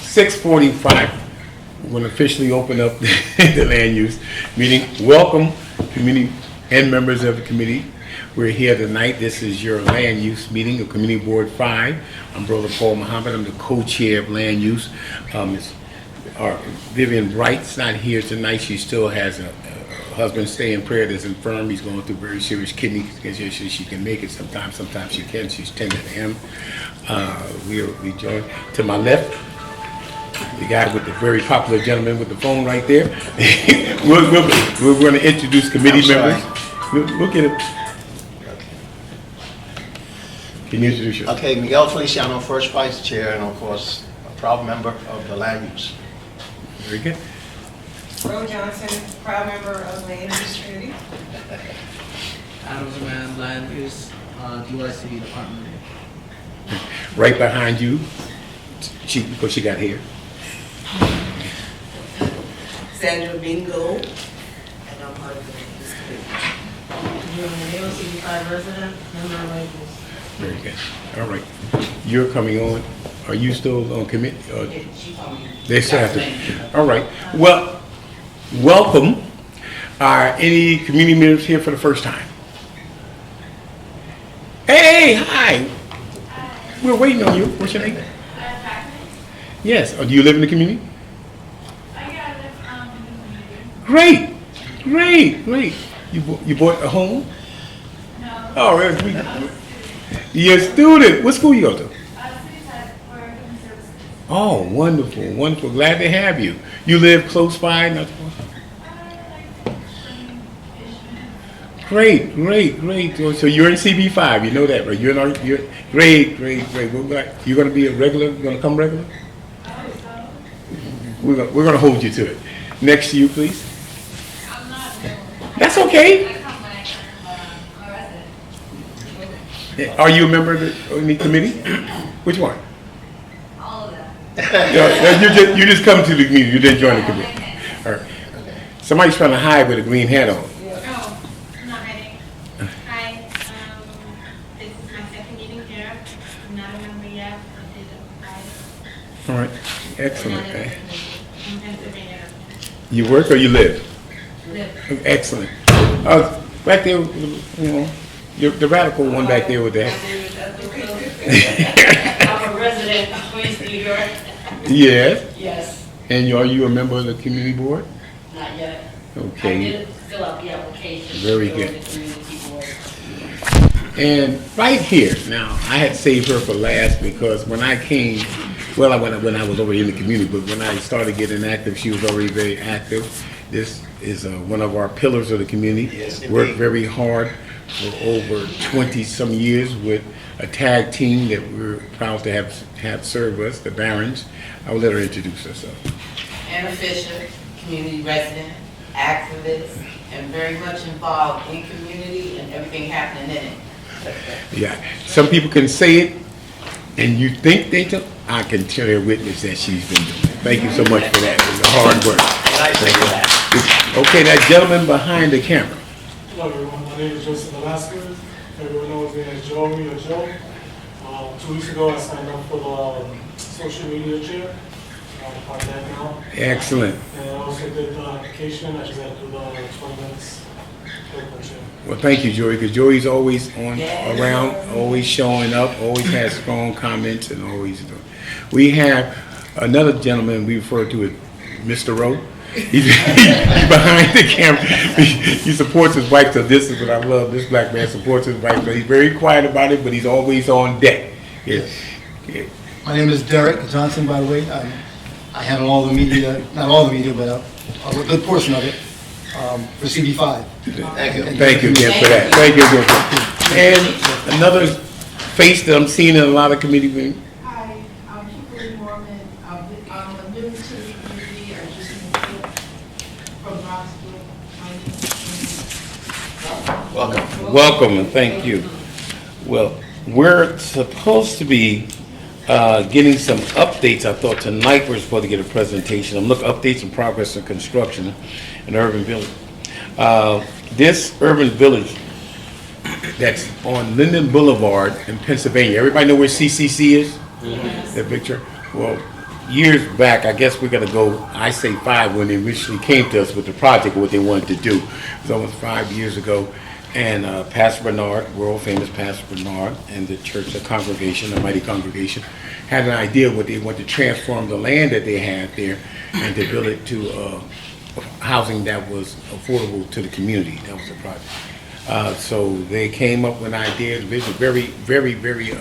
6:45. We're going to officially open up the land use meeting. Welcome, community and members of the committee. We're here tonight. This is your land use meeting of Community Board 5. I'm Brother Paul Muhammad. I'm the co-chair of land use. Vivian Bright's not here tonight. She still has a husband stay in prayer that's infirm. He's going through very serious kidney condition. She can make it sometimes she can. She's tending to him. We'll be joined to my left, the guy with the very popular gentleman with the phone right there. We're going to introduce committee members. Look at it. Can you introduce yourself? Okay, Miguel Feliciano, first vice chair, and of course, a proud member of the land use. Very good. Ro Johnson, proud member of the Land Use Committee. Adam Zaman, Land Use, UIC Department. Right behind you, because she got here. Sandra Bingo, and I'm part of the Land Use Committee. You're an AOCB5 resident, member of Land Use. Very good. All right. You're coming on. Are you still on committee? They still have to. All right. Well, welcome. Are any community members here for the first time? Hey, hi. We're waiting on you. What's your name? Yes. Do you live in the community? Great. Great. You bought a home? No. Oh, really? You're a student. What school you go to? Oh, wonderful. Glad to have you. You live close by? Not Great. So you're in CB5. You know that, right? You're great. You're going to be a regular? You're going to come regular? We're going to hold you to it. Next to you, please. I'm not available. That's okay. I come when I can, I'm a resident. Are you a member of the committee? Which one? All of them. You just come to the committee. You didn't join the committee. All right. Somebody's trying to hide with a green hat on. Oh, I'm not ready. Hi, this is my second meeting here. I'm not a member yet. I did apply. All right. Excellent. Okay. I'm Pennsylvania. You work or you live? Live. Excellent. Back there, the radical one back there with that. I'm a resident of Queens, New York. Yes. Yes, And are you a member of the community board? not yet. I Okay. did fill out the application. Very to good. join the community board. And right here, now I had saved her for last because when I came, well, when I was already in the community, but when I started getting active, she was already very active. This is one of our pillars of the community. Yes, Worked indeed. very hard for over 20 some years with a tag team that we're proud to have serve us, the Barons. I'll let her introduce herself. Anna Fisher, community resident, activist, and very much involved in community and everything happening in it. Yeah, some people can say it, and you think they do. I can tell their witness that she's been doing it. Thank you so much for that. It's a hard work. Okay, that gentleman behind the camera. Hello everyone, my name is Joseph Velasquez. Everyone knows me as Joey or Joe. 2 weeks ago I signed up for the social media chair. I'm part of that now. Excellent. And I also did the application. I just had to do the 20 minutes with the chair. Well, thank you, Joey, because Joey's always around, always showing up, always has strong comments, and always doing. We have another gentleman we refer to as Mr. Rowe. He's behind the camera. He supports his wife, so this is what I love. This black man supports his wife. So he's very quiet about it, but he's always on deck. Yes. Yeah. My name is Derek Johnson, by the way. I handle all the media, not all the media, but a good portion of it for CB5. Thank you. Thank you again for that. Thank you again. And another face that I'm seeing in a lot of committee meetings. Hi, I'm Kimberly Mormon. I'm new to the community. I just moved from Maxwell. My name is Welcome and thank you. Well, we're supposed to be getting some updates. I thought tonight we're supposed to get a presentation. I'm looking updates and progress in construction in urban village. This urban village that's on Linden Boulevard in Pennsylvania. Everybody know where CCC is? That picture? Well, years back, I guess we're gonna go, I say 5, when they originally came to us with the project, what they wanted to do. It was almost 5 years ago. And Pastor Bernard, world famous Pastor Bernard, and the church, the congregation, the mighty congregation, had an idea what they wanted to transform the land that they had there and to build it to housing that was affordable to the community. That was the project. So they came up with an idea, vision, very, very, very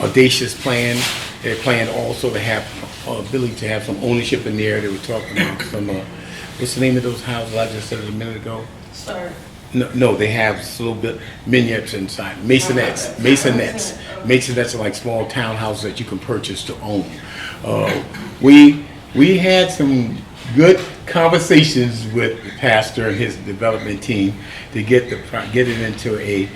audacious plan. They planned also to have ability to have some ownership in there. They were talking about some, what's the name of those houses I just said a minute ago? Sir. No, they have a little bit vignettes inside. Masonettes. Masonettes are like small townhouses that you can purchase to own. We had some good conversations with the pastor and his development team to get it into a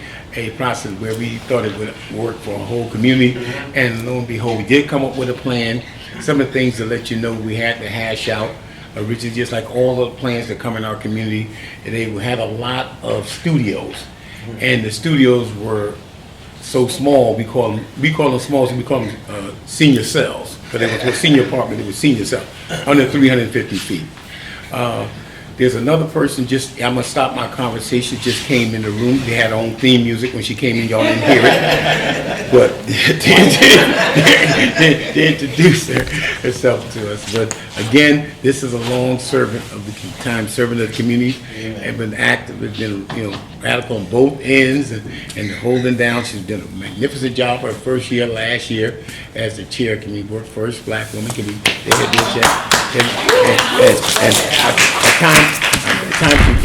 process where we thought it would work for a whole community. And lo and behold, we did come up with a plan. Some of the things to let you know we had to hash out. Originally, just like all the plans that come in our community, they had a lot of studios, and the studios were so small. We call them small, so we call them senior cells. But it was a senior apartment. It was senior cell, under 350 feet. There's another person. I'm gonna stop my conversation. Just came in the room. They had their own theme music when she came in. Y'all didn't hear it, but they introduced herself to us. But again, this is a long servant of the servant of the community, and been active, been radical on both ends, and holding down. She's done a magnificent job her first year, last year, as the chair of community board, first black woman community.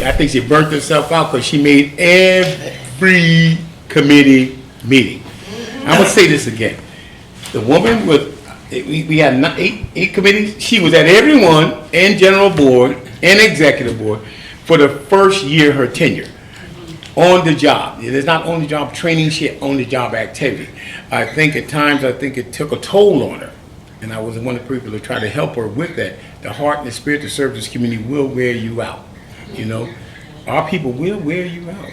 I think she burnt herself out because she made every committee meeting. I'm gonna say this again. The woman we had 8 committees. She was at every one, and general board and executive board for the first year her tenure. On the job. It is not on the job training, she had on the job activity. I think at times it took a toll on her. And I was one of the people to try to help her with that. The heart and the spirit to serve this community will wear you out. Our people will wear you out.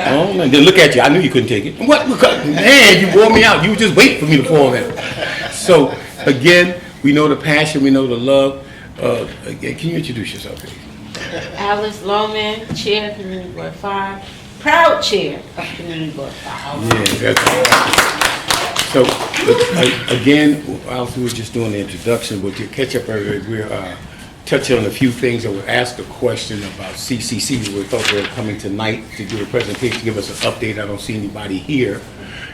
Oh, then look at you. I knew you couldn't take it. What? Man, you wore me out. You just wait for me to fall in. So again, we know the passion, we know the love. Again, can you introduce yourself, please? Alice Loman, Chair of Community Board 5, proud Chair of Community Board 5. Yeah, that's right. So, again, whilst we were just doing the introduction, we'll catch up earlier. We're touching on a few things, and we'll ask a question about CCC. We thought they were coming tonight to do a presentation, give us an update. I don't see anybody here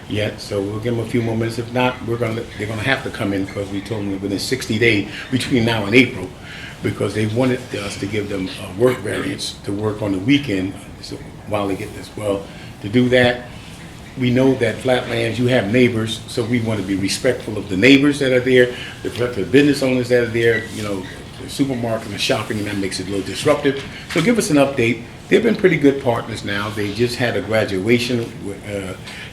yet, so we'll give them a few more minutes. If not, they're going to have to come in because we told them within 60 days between now and April, because they wanted us to give them a work variance to work on the weekend so while they get this. Well, to do that, we know that Flatlands, you have neighbors, so we want to be respectful of the neighbors that are there, the business owners that are there, the supermarket and shopping, and that makes it a little disruptive. So give us an update. They've been pretty good partners now. They just had a graduation,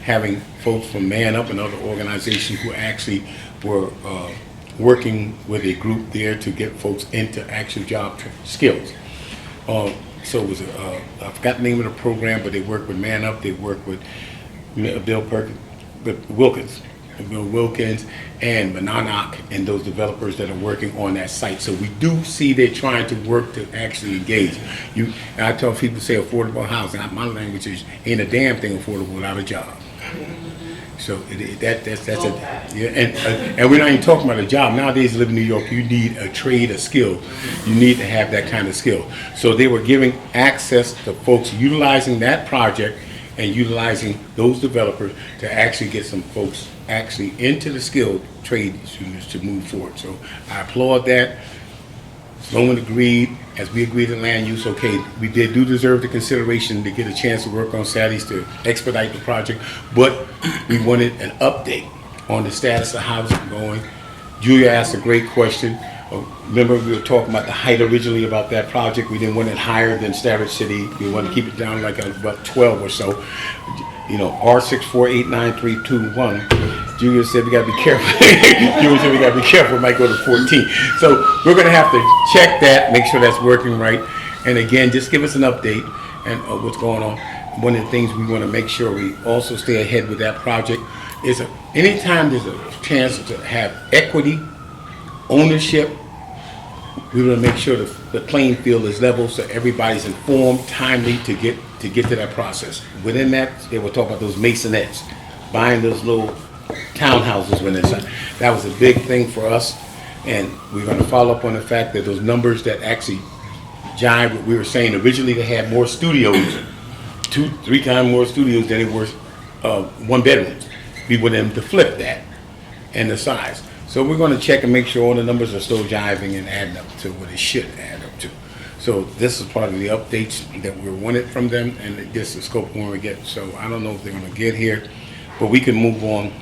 having folks from Man Up and other organizations who actually were working with a group there to get folks into actual job skills. So it was, I forgot the name of the program, but they work with Man Up, they work with Bill Wilkins and Mananak and those developers that are working on that site. So we do see they're trying to work to actually engage. I tell people say affordable housing. My language is ain't a damn thing affordable without a job. So that's it. Yeah, and we're not even talking about a job. Nowadays, living in New York, you need a trade, a skill. You need to have that kind of skill. So they were giving access to folks utilizing that project and utilizing those developers to actually get some folks actually into the skilled trade students to move forward. So I applaud that. Sloan agreed, as we agreed in land use, okay, we do deserve the consideration to get a chance to work on Saturdays to expedite the project, but we wanted an update on the status of how it's going. Julia asked a great question. Remember we were talking about the height originally about that project. We didn't want it higher than Starrett City. We wanted to keep it down like about 12 or so. R6489321. Julia said we got to be careful. Julia said we got to be careful. It might go to 14. So we're going to have to check that, make sure that's working right. And again, just give us an update and what's going on. One of the things we want to make sure we also stay ahead with that project is anytime there's a chance to have equity, ownership, we want to make sure the playing field is level so everybody's informed, timely to get to that process. Within that, they will talk about those masonettes, buying those little townhouses when it's that was a big thing for us, and we're going to follow up on the fact that those numbers that actually jive what we were saying originally. They had more studios, 2-3 times more studios than it was one bedrooms. We want them to flip that and the size. So we're going to check and make sure all the numbers are still jiving and adding up to what it should add up to. So this is part of the updates that we wanted from them, and this is the scope when we get. So I don't know if they're going to get here, but we can move on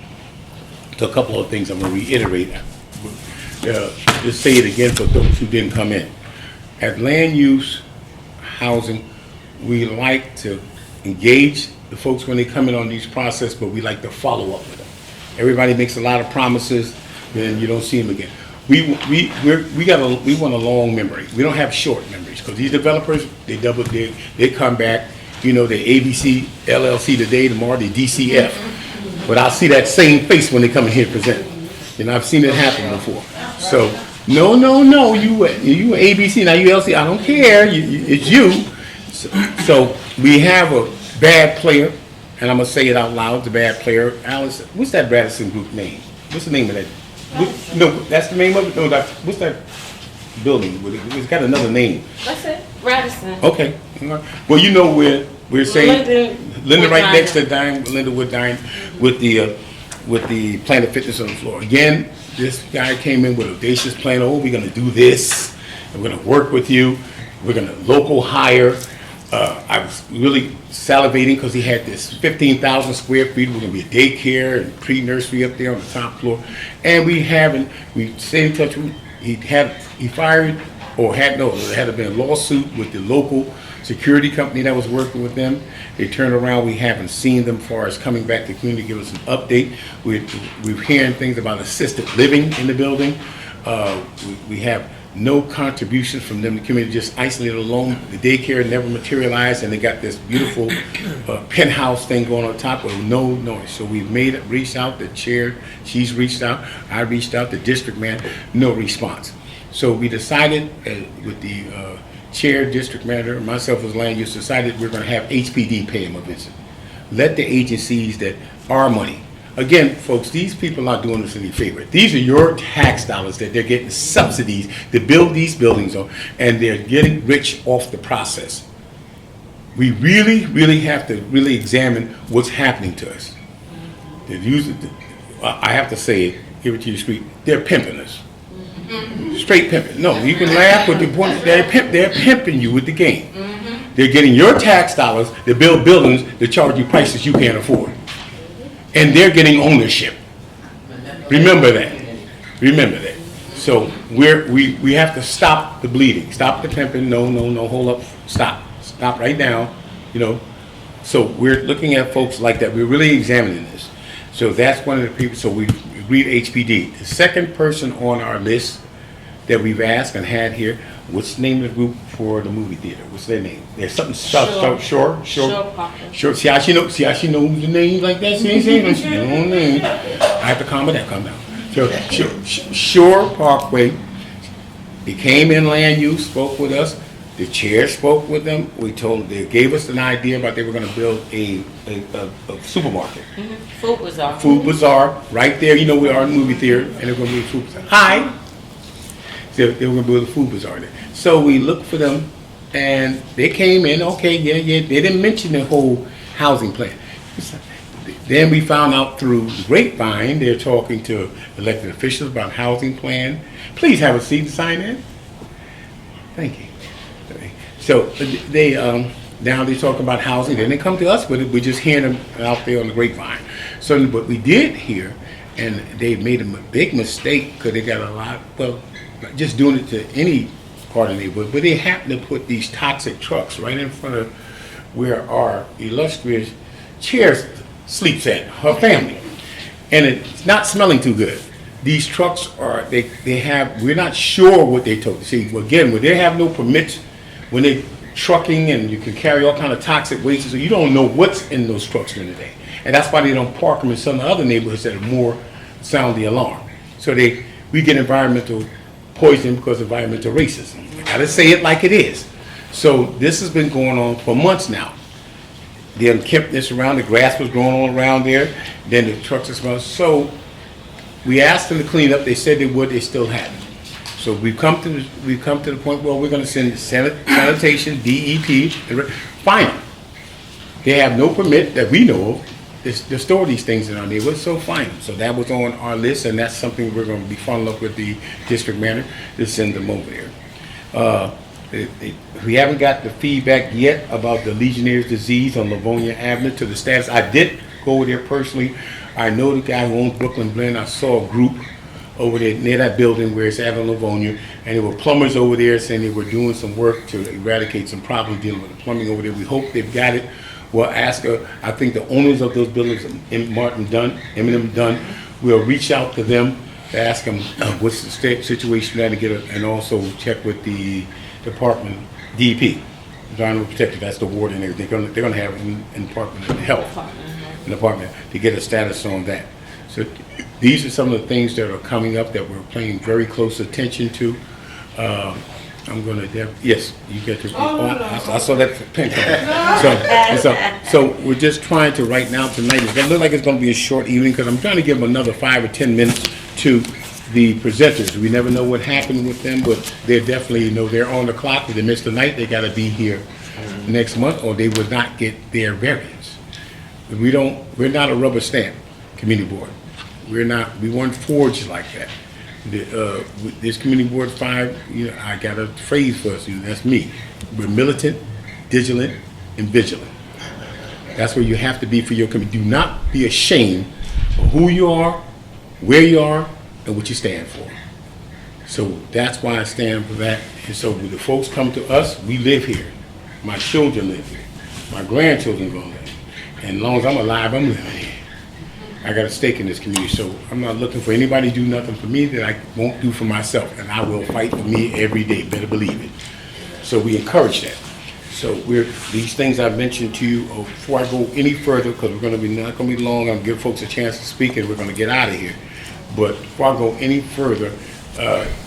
to a couple of things I'm going to reiterate. Just say it again for those who didn't come in. At land use housing, we like to engage the folks when they come in on these process, but we like to follow up with them. Everybody makes a lot of promises, then you don't see them again. We want a long memory. We don't have short memories, because these developers, they come back, they ABC, LLC today, tomorrow they DCF. But I'll see that same face when they come in here and present. I've seen it happen before. So, no, you ABC, now you LC, I don't care, it's you. So we have a bad player, and I'm going to say it out loud, the bad player. Alice, what's that Radisson group name? What's the name of that? No, that's the name of it? No, what's that building? It's got another name. That's it, Radisson. Okay. Well, where we're saying Linden right next to Lindenwood Dine with the Planet Fitness on the floor. Again, this guy came in with an audacious plan. Oh, we're going to do this. And we're going to work with you. We're going to local hire. I was really salivating because he had this 15,000 square feet. We're going to be a daycare and pre-nursery up there on the top floor. And we stayed in touch with him. He fired, or there had been a lawsuit with the local security company that was working with them. They turned around. We haven't seen them as far as coming back to the community to give us an update. We're hearing things about assisted living in the building. We have no contributions from them. The community just isolated alone. The daycare never materialized, and they got this beautiful penthouse thing going on top with no noise. So we've reached out. The chair, she's reached out. I reached out. The district man, no response. So we decided with the chair, district manager, myself as land use, decided we're going to have HPD pay them a visit. Let the agencies that are money. Again, folks, these people are doing us any favor. These are your tax dollars that they're getting subsidies to build these buildings on, and they're getting rich off the process. We really, really have to really examine what's happening to us. I have to say it, give it to you straight, they're pimping us. Straight pimping. No, you can laugh, but they're pimping you with the game. They're getting your tax dollars to build buildings to charge you prices you can't afford. And they're getting ownership. Remember that. So we have to stop the bleeding, stop the pimping. No, hold up, stop right now. So we're looking at folks like that. We're really examining this. So that's one of the people. So we agreed HPD. The second person on our list that we've asked and had here. What's the name of the group for the movie theater? What's their name? There's something Shore. See how she knows the name like that? She don't name. I have to calm down. So Shore Parkway. They came in land use, spoke with us. The chair spoke with them. They gave us an idea about they were going to build a supermarket. Food bazaar right there. We are in the movie theater, and they're going to be a food bazaar. Hi. They were going to build a food bazaar there. So we looked for them, and they came in, okay, yeah. They didn't mention the whole housing plan. Then we found out through the grapevine, they're talking to elected officials about housing plan. Please have a seat and sign in. Thank you. So now they talk about housing. Then they come to us with it. We're just hearing them out there on the grapevine. So what we did here, and they made a big mistake because they got a lot, just doing it to any part of the neighborhood, but they happen to put these toxic trucks right in front of where our illustrious chair sleeps at, her family. And it's not smelling too good. These trucks we're not sure what they told. See, again, when they have no permits, when they're trucking and you can carry all kind of toxic wastes, so you don't know what's in those trucks during the day. And that's why they don't park them in some of the other neighborhoods that are more sound the alarm. So we get environmental poisoning because of environmental racism. I gotta say it like it is. So this has been going on for months now. They had kept this around, the grass was growing all around there, then the trucks are smelling. So we asked them to clean up, they said they would, they still haven't. So we've come to the point where we're gonna send sanitation, DEP, fine them. They have no permit that we know of to store these things in our neighborhood, so fine them. So that was on our list, and that's something we're gonna be following up with the district manager to send them over there. We haven't got the feedback yet about the Legionnaires disease on Livonia Avenue to the status. I did go over there personally. I know the guy who owns Brooklyn Blend. I saw a group over there near that building where it's at on Livonia, and there were plumbers over there saying they were doing some work to eradicate some problems dealing with the plumbing over there. We hope they've got it. We'll ask her. I think the owners of those buildings, Eminem Dunn, will reach out to them to ask them what's the situation there to get it, and also check with the department, DEP, Environmental Protection, that's the ward and everything. They're going to have in Department of Health, an department to get a status on that. So these are some of the things that are coming up that we're paying very close attention to. I'm going to, yes, you get to, I saw that pen coming. So we're just trying to right now tonight, it doesn't look like it's going to be a short evening because I'm trying to give them another 5 or 10 minutes to the presenters. We never know what happened with them, but they're definitely, they're on the clock. If they miss the night, they got to be here next month or they would not get their variance. We're not a rubber stamp community board. We weren't forged like that. This community board 5, I got a phrase for us, that's me. We're militant, vigilant, and vigilant. That's where you have to be for your community. Do not be ashamed of who you are, where you are, and what you stand for. So that's why I stand for that. And so when the folks come to us, we live here. My children live here. My grandchildren gonna live. And as long as I'm alive, I'm living here. I got a stake in this community, so I'm not looking for anybody to do nothing for me that I won't do for myself, and I will fight for me every day, better believe it. So we encourage that. So these things I mentioned to you, before I go any further, because we're gonna be not gonna be long, I'll give folks a chance to speak and we're gonna get out of here. But before I go any further,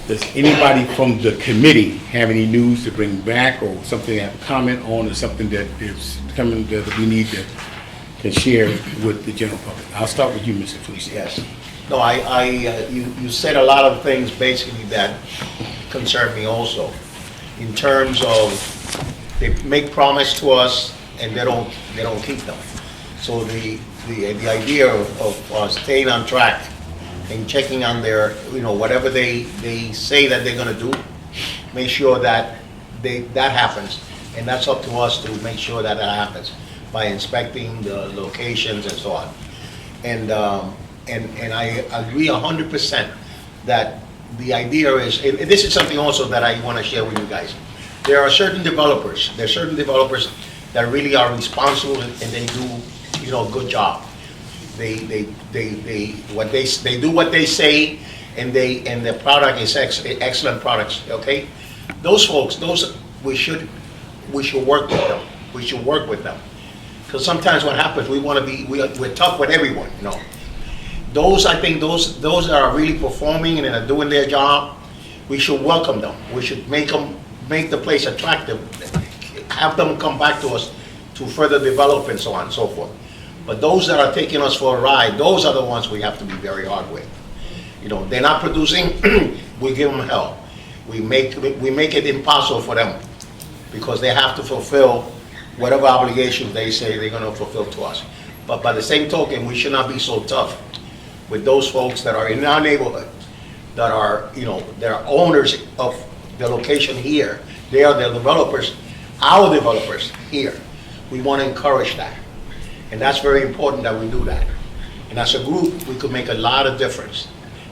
does anybody from the committee have any news to bring back or something to have a comment on or something that is coming that we need to can share with the general public? I'll start with you, Mr. Felicia. Yes. No, you said a lot of things basically that concern me also. In terms of, they make promise to us and they don't keep them. So the idea of staying on track and checking on their, whatever they say that they're gonna do, make sure that that happens. And that's up to us to make sure that happens by inspecting the locations and so on. And I agree 100% that the idea is, and this is something also that I want to share with you guys. There are certain developers that really are responsible and they do, a good job. They do what they say, and the product is excellent products. Okay, those folks, we should work with them. We should work with them, because sometimes what happens, we're tough with everyone. I think those that are really performing and are doing their job, we should welcome them. We should make the place attractive, have them come back to us to further develop and so on and so forth. But those that are taking us for a ride, those are the ones we have to be very hard with. They're not producing, we give them hell. We make it impossible for them because they have to fulfill whatever obligations they say they're going to fulfill to us. But by the same token, we should not be so tough with those folks that are in our neighborhood, that are, they're owners of the location here. They are the developers, our developers here. We want to encourage that. And that's very important that we do that. And as a group, we could make a lot of difference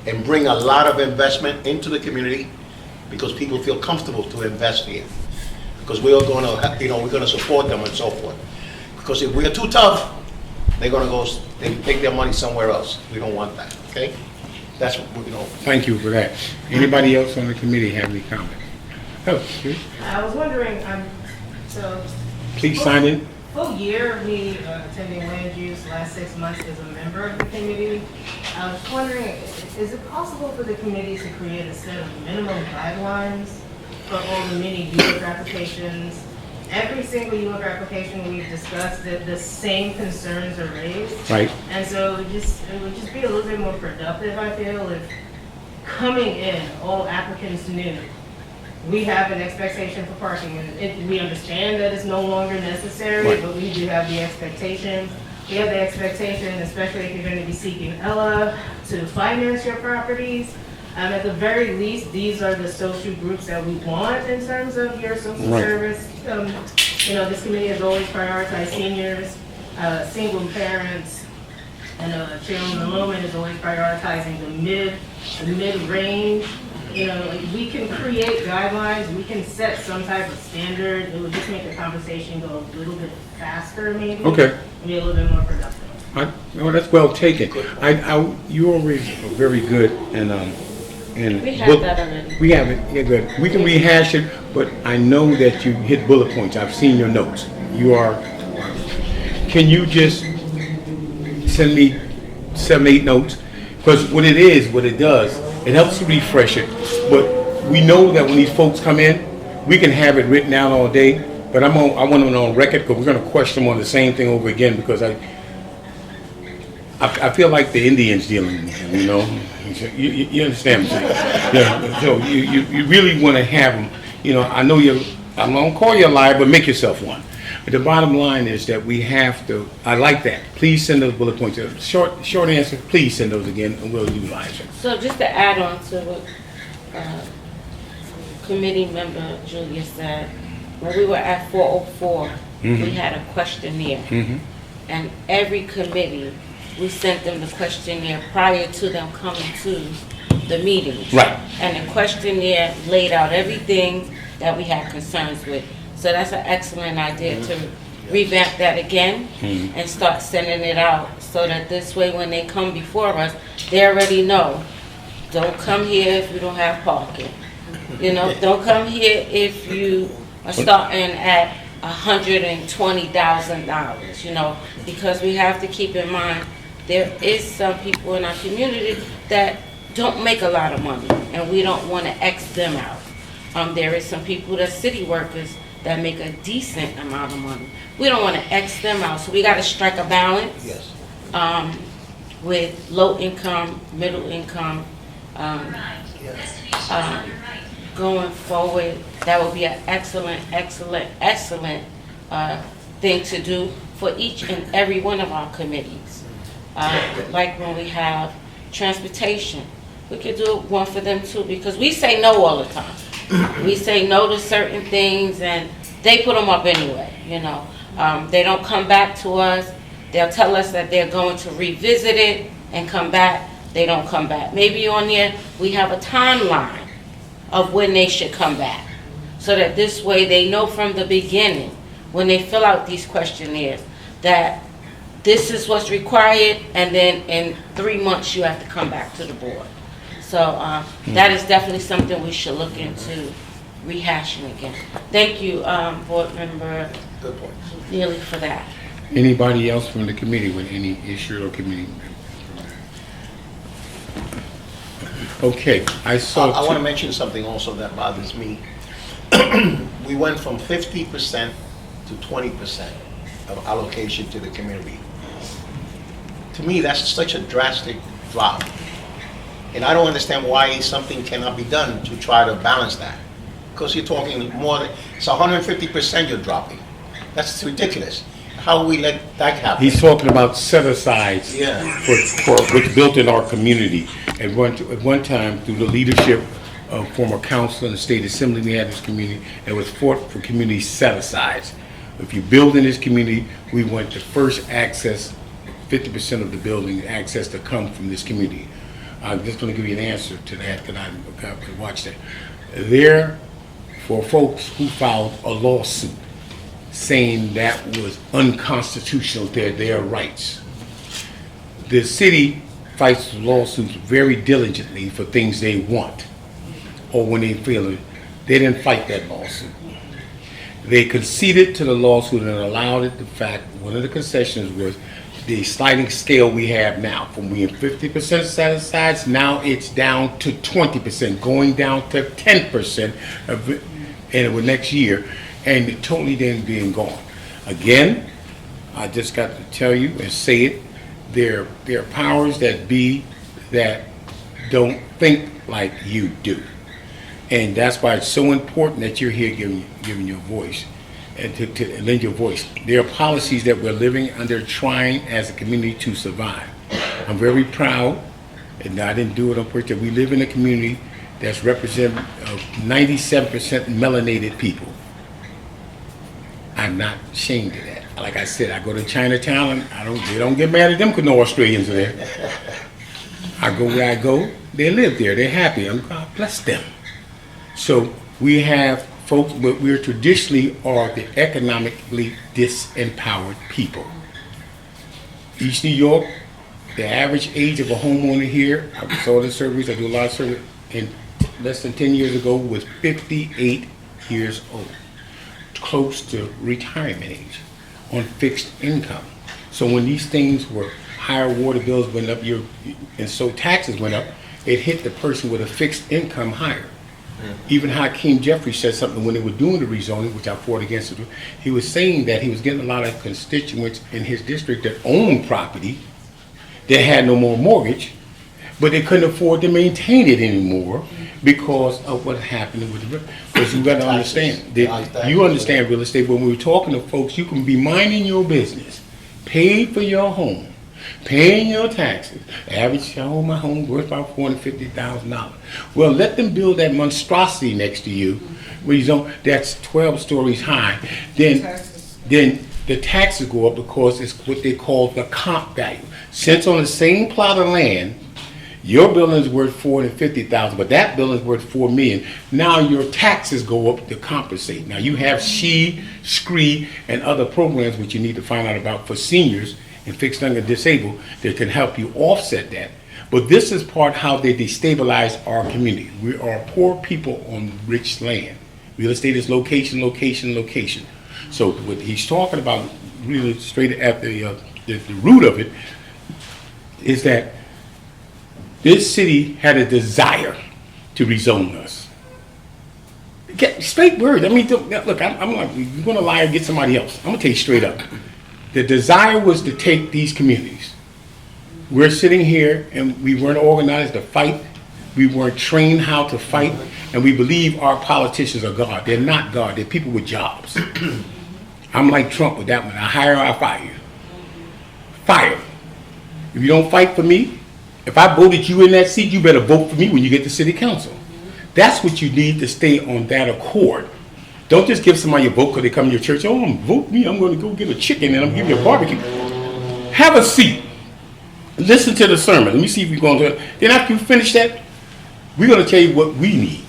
and bring a lot of investment into the community because people feel comfortable to invest here. Because we are going to, we're going to support them and so forth. Because if we're too tough, they're going to go, they take their money somewhere else. We don't want that, okay? That's what Thank you for that. Anybody else on the committee have any comments? Oh, I was wondering, so. please sign in. full year of me attending land use, last 6 months as a member of the committee, I was wondering, is it possible for the committee to create a set of minimum guidelines for all the mini UF applications? Every single UF application we've discussed, the same concerns are raised. Right. And so it would just be a little bit more productive, I feel, if coming in, all applicants knew we have an expectation for parking, and we understand that it's no longer necessary, Right. but we do have the expectation. We have the expectation, especially if you're going to be seeking Ella to finance your properties. At the very least, these are the social groups that we want in terms of your social Right. service. This committee has always prioritized seniors, single parents, and Chairman Loman is always prioritizing the mid-range. We can create guidelines, we can set some type of standard. It would just make the conversation go a little bit faster, maybe. Okay. And be a little bit more productive. No, that's well taken. You already are very good and We have that already. We have it, yeah, good. We can rehash it, but I know that you hit bullet points. I've seen your notes. Can you just send me 7, 8 notes? Because what it does, it helps to refresh it. But we know that when these folks come in, we can have it written out all day, but I want them on record because we're going to question them on the same thing over again because I feel like the Indians dealing with him, You understand what I'm saying? Yeah, so you really want to have them, I know I'm going to call you a liar, but make yourself one. But the bottom line is that we have to, I like that. Please send those bullet points. Short answer, please send those again and we'll utilize it. So just to add on to what committee member Julia said, when we were at 404, we had a questionnaire. And every committee, we sent them the questionnaire prior to them coming to the meetings. Right. And the questionnaire laid out everything that we had concerns with. So that's an excellent idea to revamp that again and start sending it out so that this way when they come before us, they already know, don't come here if you don't have parking. Don't come here if you are starting at $120,000, because we have to keep in mind there is some people in our community that don't make a lot of money and we don't want to X them out. There is some people that city workers that make a decent amount of money. We don't want to X them out, so we got to strike a balance. Yes. With low income, middle income. Going forward, that would be an excellent thing to do for each and every one of our committees. Like when we have transportation, we could do one for them too, because we say no all the time. We say no to certain things and they put them up anyway, They don't come back to us. They'll tell us that they're going to revisit it and come back. They don't come back. Maybe on there we have a timeline of when they should come back, so that this way they know from the beginning when they fill out these questionnaires that this is what's required, and then in 3 months you have to come back to the board. So that is definitely something we should look into rehashing again. Thank you, Board Member Neely, for that. Anybody else from the committee with any issue or committee? Okay, I want to mention something also that bothers me. We went from 50% to 20% of allocation to the community. To me, that's such a drastic drop. And I don't understand why something cannot be done to try to balance that. Because you're talking more than, it's 150% you're dropping. That's ridiculous. How will we let that happen? He's talking about set-asides for what's built in our community. At one time, through the leadership of former council and the state assembly, we had this community, it was fought for community set-asides. If you build in this community, we want the first access, 50% of the building access to come from this community. I'm just going to give you an answer to that, that I watched that. There, for folks who filed a lawsuit saying that was unconstitutional, their rights. The city fights lawsuits very diligently for things they want, or when they feel it. They didn't fight that lawsuit. They conceded to the lawsuit and allowed it. The fact, one of the concessions was the sliding scale we have now, from being 50% set aside, now it's down to 20%, going down to 10% of it in the next year, and totally then being gone. Again, I just got to tell you and say it, there are powers that be that don't think like you do. And that's why it's so important that you're here giving your voice and to lend your voice. There are policies that we're living under, trying as a community to survive. I'm very proud, and I didn't do it on purpose, that we live in a community that's represented of 97% melanated people. I'm not ashamed of that. Like I said, I go to Chinatown and they don't get mad at them because no Australians are there. I go where I go, they live there, they're happy, and God bless them. So we have folks, but we traditionally are the economically disempowered people. East New York, the average age of a homeowner here, I saw the surveys, I do a lot of surveys, and less than 10 years ago was 58 years old, close to retirement age, on fixed income. So when these things were, higher water bills went up, and so taxes went up, it hit the person with a fixed income higher. Even Hakeem Jeffrey said something when they were doing the rezoning, which I fought against it. He was saying that he was getting a lot of constituents in his district that owned property, that had no more mortgage, but they couldn't afford to maintain it anymore because of what happened with the, because you got to understand, that you understand real estate. When we were talking to folks, you can be minding your business, paid for your home, paying your taxes. Average home, my home worth about $450,000. Well, let them build that monstrosity next to you, where you don't, that's 12 stories high. Then the taxes go up because it's what they call the comp value. Since on the same plot of land, your building is worth $450,000, but that building is worth $4 million. Now your taxes go up to compensate. Now you have Scree, and other programs which you need to find out about for seniors and fixed income disabled that can help you offset that. But this is part how they destabilize our community. We are poor people on rich land. Real estate is location, location, location. So what he's talking about, really straight at the root of it, is that this city had a desire to rezone us. Get straight word. I mean, look, I'm like, you're gonna lie or get somebody else. I'm gonna tell you straight up. The desire was to take these communities. We're sitting here and we weren't organized to fight. We weren't trained how to fight. And we believe our politicians are God. They're not God. They're people with jobs. I'm like Trump with that one. I hire or I fire you. Fire. If you don't fight for me, if I voted you in that seat, you better vote for me when you get to city council. That's what you need to stay on that accord. Don't just give somebody a vote because they come to your church. Oh, vote me. I'm going to go get a chicken and I'm going to give you a barbecue. Have a seat. Listen to the sermon. Let me see if you're going to. Then after you finish that, we're going to tell you what we need.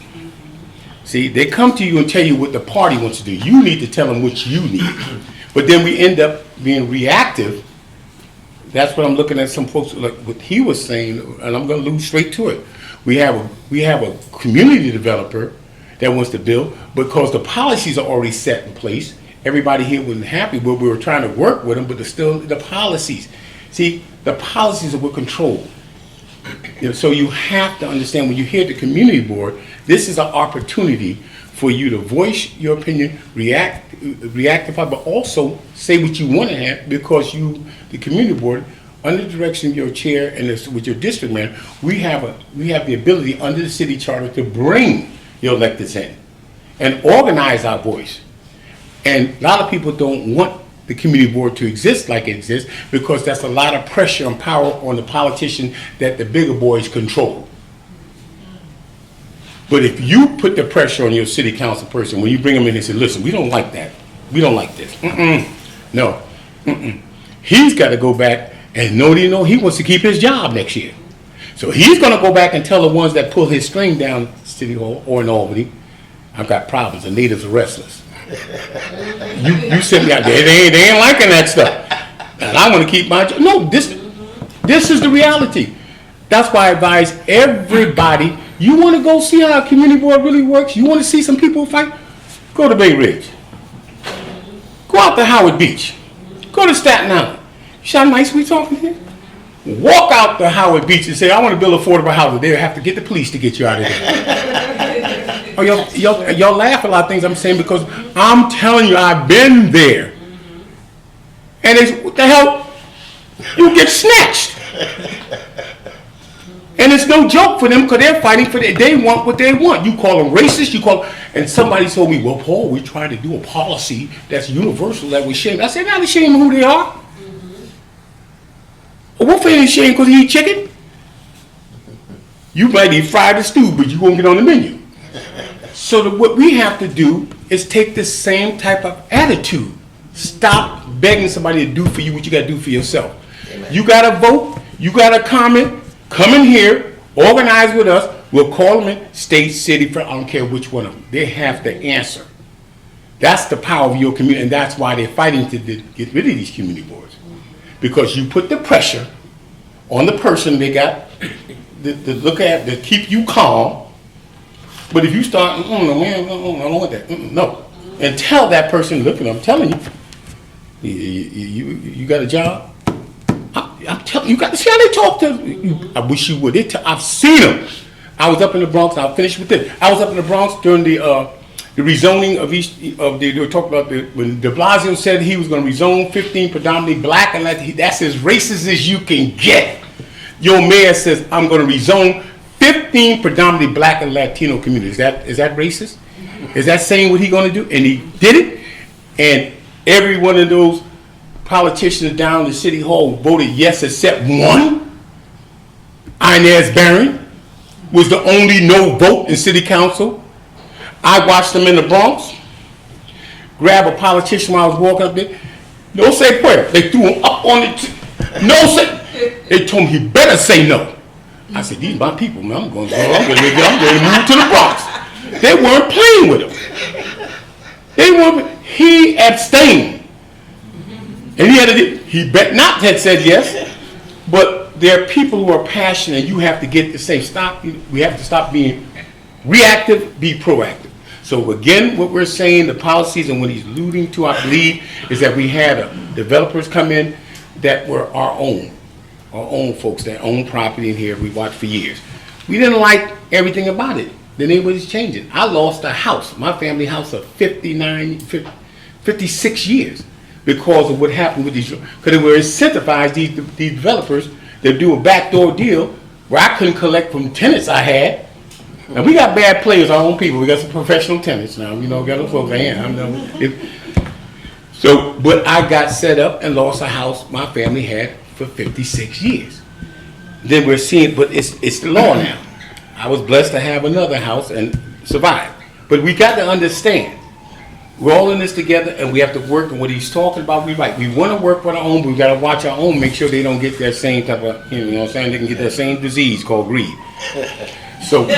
See, they come to you and tell you what the party wants to do. You need to tell them what you need. But then we end up being reactive. That's what I'm looking at some folks, like what he was saying, and I'm going to lose straight to it. We have a community developer that wants to build, because the policies are already set in place. Everybody here wasn't happy, but we were trying to work with them, but there's still the policies. See, the policies are what control. So you have to understand, when you hear the community board, this is an opportunity for you to voice your opinion, react, but also say what you want to have, because you, the community board, under the direction of your chair and with your district man, we have the ability under the city charter to bring your electeds in and organize our voice. And a lot of people don't want the community board to exist like it exists, because that's a lot of pressure and power on the politician that the bigger boys control. But if you put the pressure on your city council person, when you bring them in and say, listen, we don't like that, we don't like this, no, he's got to go back and know he wants to keep his job next year. So he's going to go back and tell the ones that pull his string down City Hall or in Albany, I've got problems, the natives are restless. You send me out there, they ain't liking that stuff. And I want to keep my job. No, this is the reality. That's why I advise everybody, you want to go see how a community board really works, you want to see some people fight, go to Bay Ridge. out to Howard Beach. Go to Staten Island. You see how nice we talking here? Walk out to Howard Beach and say, I want to build affordable housing. They'll have to get the police to get you out of there. Oh, y'all laugh at a lot of things I'm saying because I'm telling you, I've been there. And it's, what the hell? You get snatched. And it's no joke for them because they're fighting for it. They want what they want. You call them racist, you call them, and somebody told me, well, Paul, we're trying to do a policy that's universal, that we shame. I said, not ashamed of who they are. A wolf ain't ashamed because he eat chicken. You might eat fried stew, but you won't get on the menu. So what we have to do is take the same type of attitude. Stop begging somebody to do for you what you got to do for yourself. Amen. You got to vote. You got to comment. Come in here. Organize with us. We'll call them in state, city, I don't care which one of them. They have to answer. That's the power of your community, and that's why they're fighting to get rid of these community boards. Because you put the pressure on the person they got to look at, to keep you calm. But if you start, no, man, I don't want that. No. And tell that person, look, I'm telling you, you got a job? I'm telling you, got to see how they talk to you. I wish you would. I've seen them. I was up in the Bronx, and I'll finish with this. I was up in the Bronx during the rezoning they were talking about when de Blasio said he was going to rezone 15 predominantly black, and that's as racist as you can get. Your mayor says, I'm going to rezone 15 predominantly black and Latino communities. Is that racist? Is that saying what he's going to do? And he did it, and every one of those politicians down in City Hall voted yes except one. Inez Barron was the only no vote in City Council. I watched them in the Bronx grab a politician while I was walking up there. No say prayer. They threw him up on it. No say. They told me he better say no. I said, these are my people, man. I'm going to move to the Bronx. They weren't playing with him. He abstained. And he bet not had said yes, but there are people who are passionate, and you have to get the same. We have to stop being reactive, be proactive. So again, what we're saying, the policies and what he's alluding to, I believe, is that we had developers come in that were our own folks that own property in here. We watched for years. We didn't like everything about it. The neighborhood is changing. I lost a house, my family house of 56 years because of what happened with these, because they were incentivized, these developers, to do a backdoor deal where I couldn't collect from tenants I had. And we got bad players, our own people. We got some professional tenants now. You know, got those folks. But I got set up and lost a house my family had for 56 years. Then we're seeing, but it's the law now. I was blessed to have another house and survive. But we got to understand, we're all in this together, and we have to work. And what he's talking about, we're right. We want to work for our own, but we got to watch our own, make sure they don't get that same type of, you know what I'm saying? They can get that same disease called greed. So we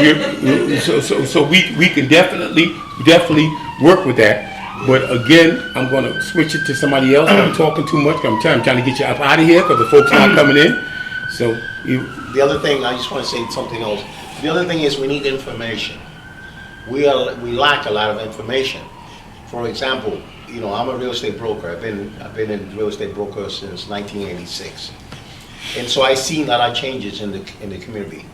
can definitely work with that. But again, I'm going to switch it to somebody else. I'm talking too much. I'm trying to get you up out of here because the folks not coming in. So the other thing, I just want to say something else. The other thing is we need information. We lack a lot of information. For example, you know, I'm a real estate broker. I've been in real estate broker since 1986, and so I've seen a lot of changes in the community.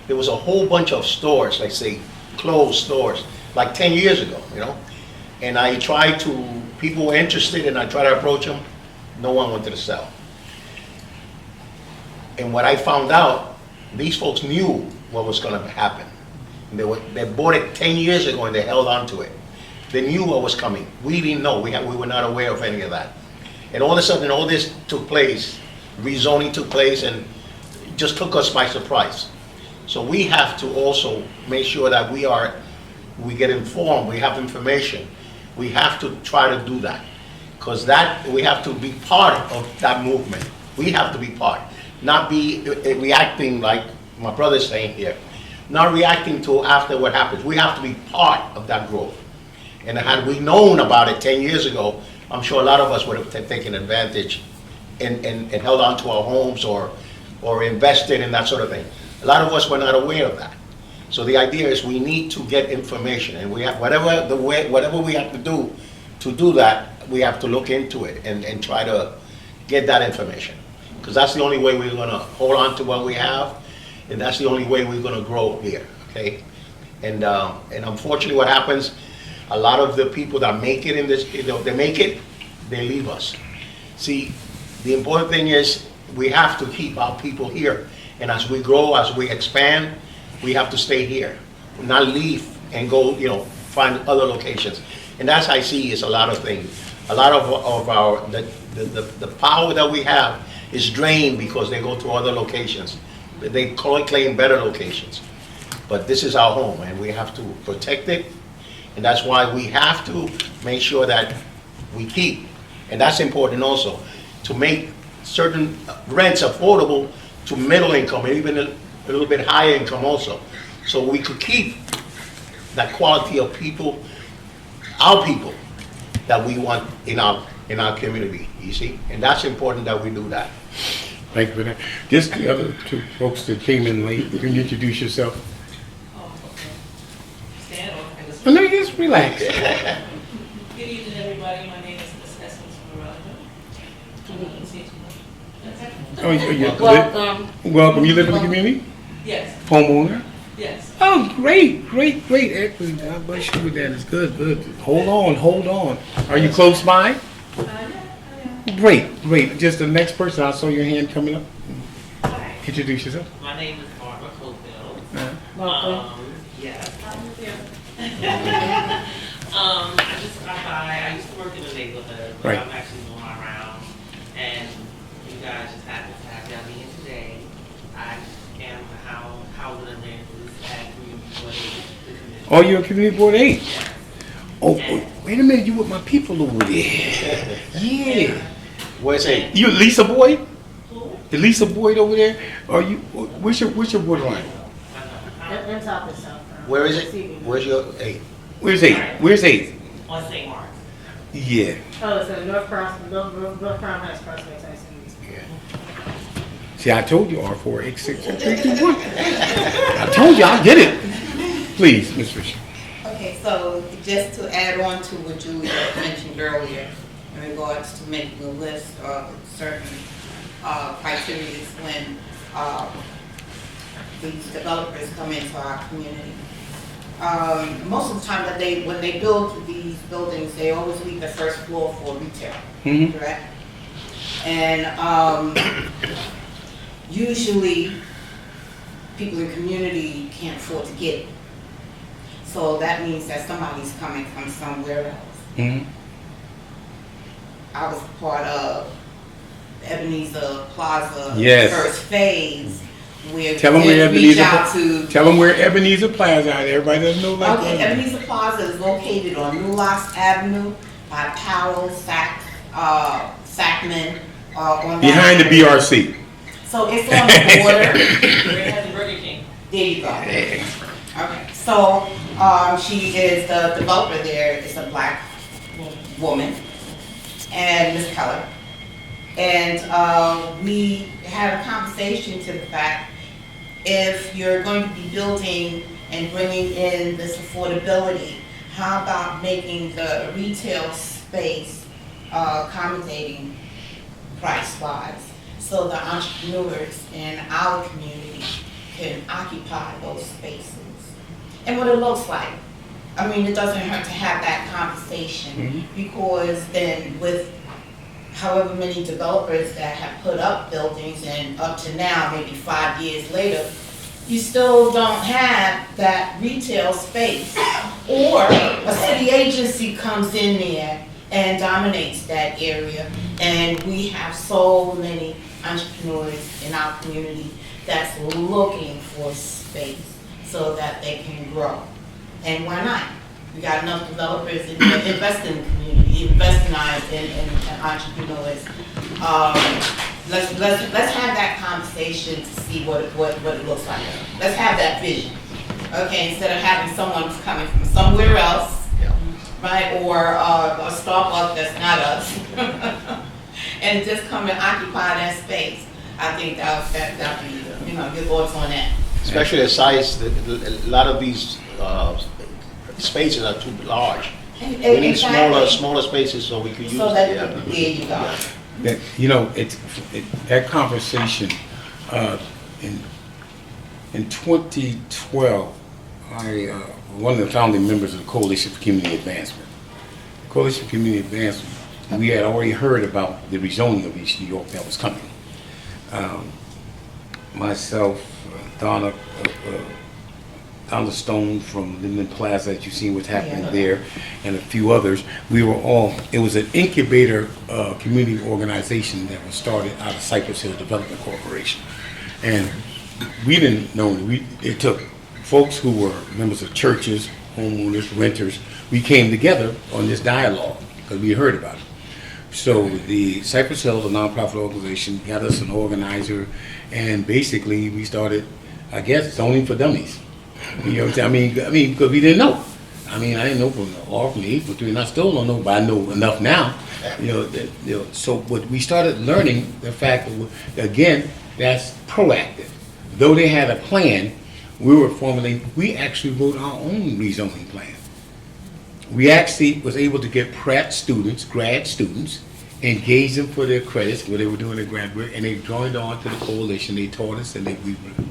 There was a whole bunch of stores, like say closed stores, like 10 years ago, you know. And I tried to, people were interested, and I tried to approach them. No one wanted to sell. And what I found out, these folks knew what was going to happen. And they bought it 10 years ago, and they held on to it. They knew what was coming. We didn't know. We were not aware of any of that. And all of a sudden, all this took place. Rezoning took place, and it just took us by surprise. So we have to also make sure that we get informed, we have information. We have to try to do that, because we have to be part of that movement. We have to be part, not be reacting like my brother's saying here, not reacting to after what happens. We have to be part of that growth. And had we known about it 10 years ago, I'm sure a lot of us would have taken advantage and held on to our homes or invested in that sort of thing. A lot of us were not aware of that. So the idea is we need to get information, and we have whatever we have to do that. we have to look into it and try to get that information. Because that's the only way we're gonna hold on to what we have, and that's the only way we're gonna grow here, okay? And unfortunately what happens, a lot of the people that make it in this, they make it, they leave us. See, the important thing is we have to keep our people here. And as we grow, as we expand, we have to stay here, not leave and go, find other locations. And that's I see is a lot of things. A lot of our, the power that we have is drained because they go to other locations. They claim better locations. But this is our home and we have to protect it. And that's why we have to make sure that we keep, and that's important also, to make certain rents affordable to middle income, and even a little bit higher income also. So we could keep that quality of people, our people, that we want in our community, you see? And that's important that we do that. Thank you for that. Just the other two folks that came in late, can you introduce yourself? Stand or I just- Oh, no, just relax. Good evening, everybody. My name is Ms. Essence Morales. Oh, you Welcome. welcome. You live in the community? Yes, Homeowner? yes. Oh, great. Actually, God bless you with that. It's good. Hold on. Are you close by? Great. Just the next person, I saw your hand coming up. Introduce yourself. My name is Barbara Cofield. Welcome. Yes. I just got by. I used to work in the neighborhood, but Right. I'm actually on my rounds. And you guys just happened to have down here today. I am a housing and rentals at Community Board 8. Oh, you're a community board 8? Oh, wait a minute. You with my people over there. Yeah. Where's it? You Lisa Boyd? Who? Lisa Boyd over there? Are you? What's your board line? In top and south. Where is it? Where's your, hey, Where's 8? On St. Mark's. Yeah. Oh, it's a North Crown Heights Prospect Tyson. See, I told you R4, X6, and 321. I told you, I'll get it. Please, Ms. Fisher. Okay, so just to add on to what Julia mentioned earlier, in regards to making a list of certain criteria when these developers come into our community. Most of the time that when they build these buildings, they always leave the first floor for retail, Mhm. correct? And usually people in the community can't afford to get it. So that means that somebody's coming from somewhere else. Mhm. I was part of Ebenezer Plaza Yes. first phase, where Tell them we where did reach out Ebenezer, to. tell them where Ebenezer Plaza is. Everybody doesn't know like Okay, that. Ebenezer Plaza is located on New Locks Avenue by Powell, Sackman, on that Behind the area. BRC. So it's on the border. Where it has the Burger King. There you go. Okay, so she is the developer there. It's a black woman, and Ms. Keller. And we had a conversation to the fact, if you're going to be building and bringing in this affordability, how about making the retail space accommodating price-wise, so the entrepreneurs in our community can occupy those spaces? And what it looks like. I mean, it doesn't hurt to have that conversation, because then with however many developers that have put up buildings, and up to now, maybe 5 years later, you still don't have that retail space. Or a city agency comes in there and dominates that area, and we have so many entrepreneurs in our community that's looking for space so that they can grow. And why not? We got enough developers in there, invest in the community, invest in entrepreneurs. Let's have that conversation to see what it looks like. Let's have that vision. Okay, instead of having someone coming from somewhere else, right, or a Starbucks that's not us, and just come and occupy that space. I think that'd be, your thoughts on that. especially the size, a lot of these spaces are too large. We need smaller spaces so we could use So it, that, yeah. there you go. That, you know, that conversation, in 2012, one of the founding members of the Coalition for Community Advancement. Coalition for Community Advancement, we had already heard about the rezoning of East New York that was coming. Myself, Donna Stone from Linden Plaza, that you've seen what's happening there, and a few others, we were all, it was an incubator community organization that was started out of Cypress Hill Development Corporation. And we didn't know, it took folks who were members of churches, homeowners, renters. We came together on this dialogue because we heard about it. So the Cypress Hill, the nonprofit organization, got us an organizer, and basically we started, I guess, zoning for dummies. You know what I mean? Because we didn't know. I didn't know from the law, from the April 3, and I still don't know, but I know enough now. So what we started learning the fact that, again, that's proactive. Though they had a plan, we actually wrote our own rezoning plan. We actually was able to get Pratt students, grad students, engage them for their credits, where they were doing their graduate, and they joined on to the coalition. They taught us, and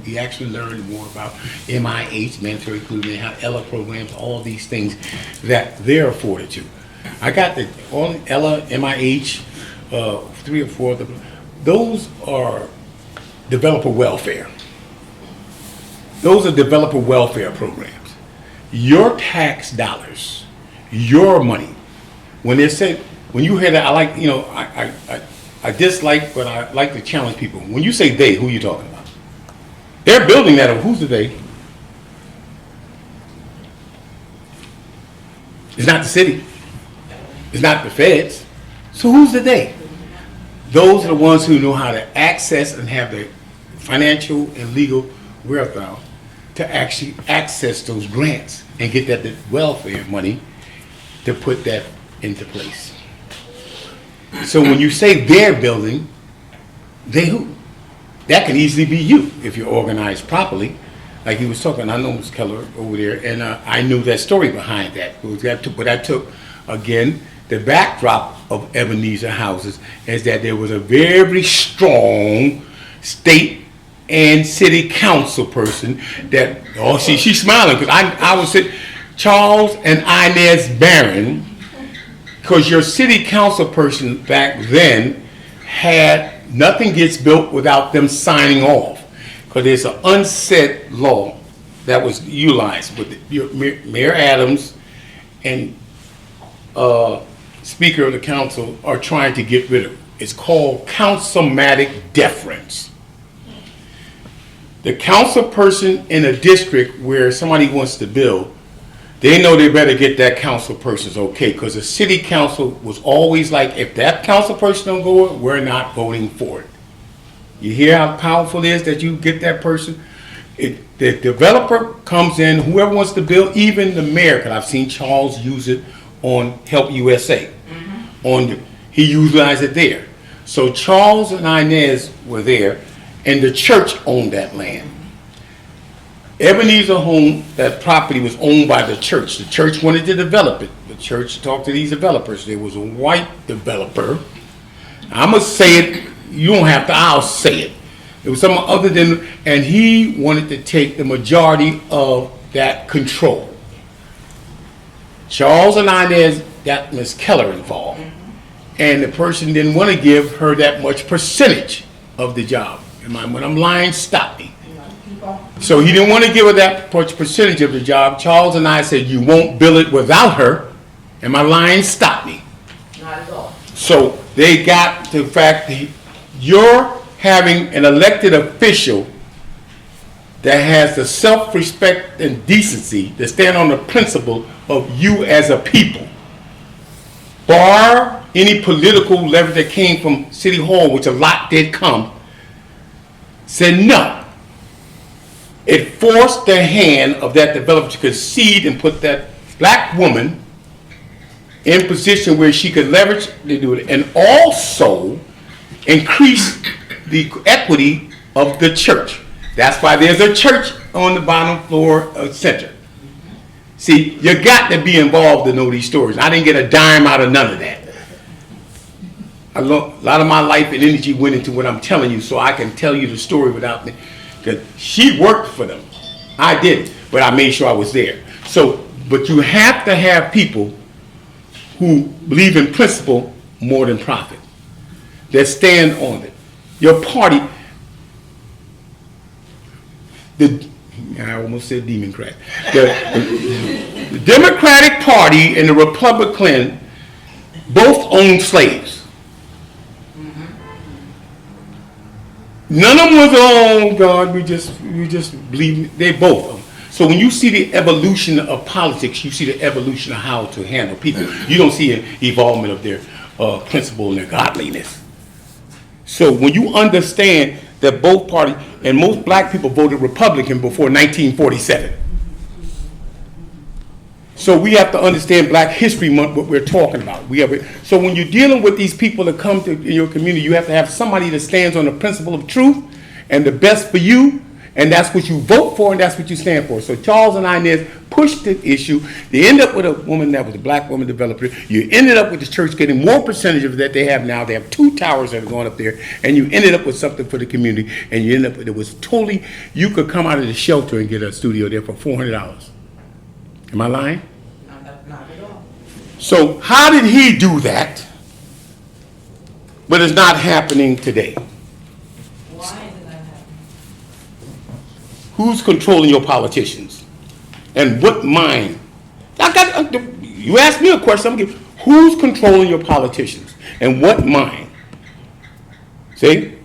we actually learned more about MIH, mandatory inclusion, how Ella programs, all these things that they're afforded to. I got all Ella, MIH, 3 or 4 of them. Those are developer welfare. Those are developer welfare programs. Your tax dollars, your money, when they say, when you hear that, I dislike, but I like to challenge people. When you say they, who are you talking about? They're building that, who's the they? It's not the city. It's not the feds. So who's the they? Those are the ones who know how to access and have the financial and legal wherewithal to actually access those grants and get that welfare money to put that into place. So when you say they're building, they who? That could easily be you if you're organized properly. Like he was talking, I know Ms. Keller over there, and I knew that story behind that. But I took, again, the backdrop of Ebenezer Houses is that there was a very strong state and city council person that, she's smiling because I was sitting, Charles and Inez Barron, because your city council person back then had nothing gets built without them signing off, because there's an unsaid law that was utilized with Mayor Adams and Speaker of the Council are trying to get rid of. It's called councilmatic deference. The council person in a district where somebody wants to build, they know they better get that council person's okay, because the city council was always like, if that council person don't go, we're not voting for it. You hear how powerful it is that you get that person? The developer comes in, whoever wants to build, even the mayor, because I've seen Charles use it on Help USA. He utilized it there. So Charles and Inez were there, and the church owned that land. Ebenezer home, that property was owned by the church. The church wanted to develop it. The church talked to these developers. There was a white developer. I'm going to say it. You don't have to. I'll say it. It was someone other than, and he wanted to take the majority of that control. Charles and Inez got Ms. Keller involved. And the person didn't want to give her that much percentage of the job. When I'm lying, stop me. So he didn't want to give her that much percentage of the job. Charles and I said, you won't bill it without her. Am I lying? Stop me. Not at all. So they got the fact that you're having an elected official that has the self-respect and decency to stand on the principle of you as a people. Bar any political leverage that came from City Hall, which a lot did come, said no. It forced the hand of that developer to concede and put that black woman in position where she could leverage to do it, and also increase the equity of the church. That's why there's a church on the bottom floor center. See, you got to be involved to know these stories. I didn't get a dime out of none of that. A lot of my life and energy went into what I'm telling you, so I can tell you the story without me. Because she worked for them. I did, but I made sure I was there. So, but you have to have people who believe in principle more than profit, that stand on it. Your party, I almost said Democrat. The Democratic Party and the Republican both own slaves. None of them was, oh God, we just believe, they both. So when you see the evolution of politics, you see the evolution of how to handle people. You don't see an evolvement of their principle and their godliness. So when you understand that both parties, and most black people voted Republican before 1947. So we have to understand Black History Month, what we're talking about. So when you're dealing with these people that come to in your community, you have to have somebody that stands on the principle of truth and the best for you, and that's what you vote for and that's what you stand for. So Charles and Inez pushed the issue. They end up with a woman that was a black woman developer. You ended up with the church getting more percentage of that they have now. They have 2 towers that are going up there, and you ended up with something for the community, and you ended up with, it was totally, you could come out of the shelter and get a studio there for $400. Am I lying? Not at all. So how did he do that, but it's not happening today? Why is it not happening? Who's controlling your politicians? And what mind? You asked me a question, I'm giving, who's controlling your politicians? And what mind? See?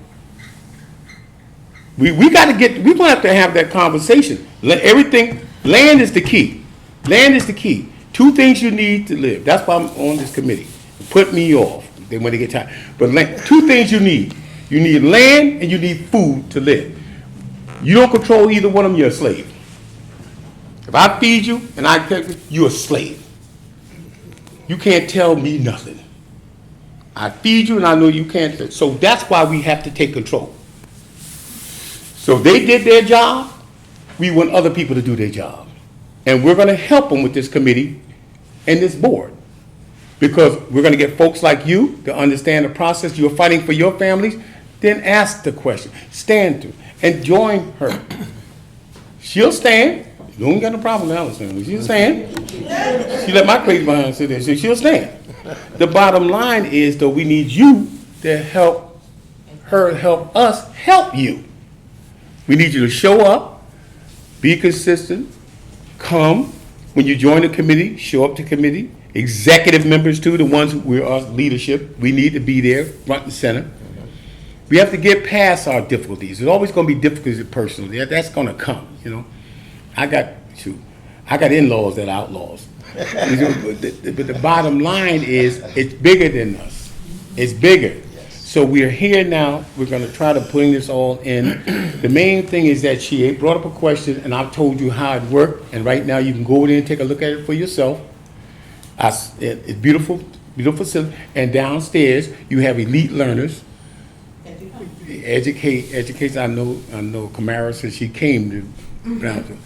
We're going to have to have that conversation. Land is the key. Land is the key. 2 things you need to live. That's why I'm on this committee. Put me off. They want to get tired. But 2 things you need. You need land and you need food to live. You don't control either one of them, you're a slave. If I feed you and I take you, you're a slave. You can't tell me nothing. I feed you and I know you can't. So that's why we have to take control. So they did their job. We want other people to do their job. And we're going to help them with this committee and this board. Because we're going to get folks like you to understand the process. You're fighting for your families. Then ask the question. Stand to and join her. She'll stand. You don't got no problem with Allison. She'll stand. She let my crazy behind sit there. She'll stand. The bottom line is, though, we need you to help her help us help you. We need you to show up, be consistent, come. When you join the committee, show up to committee. Executive members, too, the ones who are leadership, we need to be there, front and center. We have to get past our difficulties. There's always going to be difficulties personally. That's going to come, you know. I got in-laws that are outlaws. But the bottom line is, it's bigger than us. It's bigger. So we're here now. We're going to try to bring this all in. The main thing is that she brought up a question, and I've told you how it worked. And right now, you can go there and take a look at it for yourself. It's beautiful, beautiful facility. And downstairs, you have elite learners. Educate. I know Kamara since she came to Brownsville.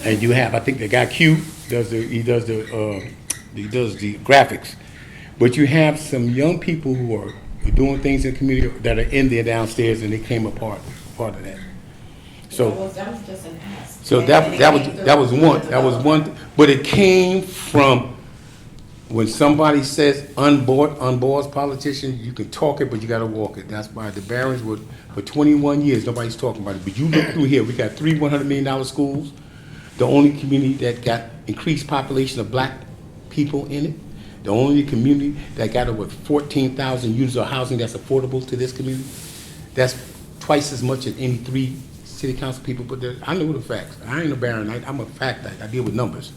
And you have, I think the guy Q he does the graphics. But you have some young people who are doing things in the community that are in there downstairs, and they came a part of that. So That was just an ask. so that was one, but it came from when somebody says unboards politicians, you can talk it, but you got to walk it. That's why the Barons were, for 21 years, nobody's talking about it. But you look through here, we got 3 $100 million schools, the only community that got increased population of black people in it, the only community that got over 14,000 units of housing that's affordable to this community. That's twice as much as any 3 city council people put there. I know the facts. I ain't a Baron. I'm a fact. I deal with numbers.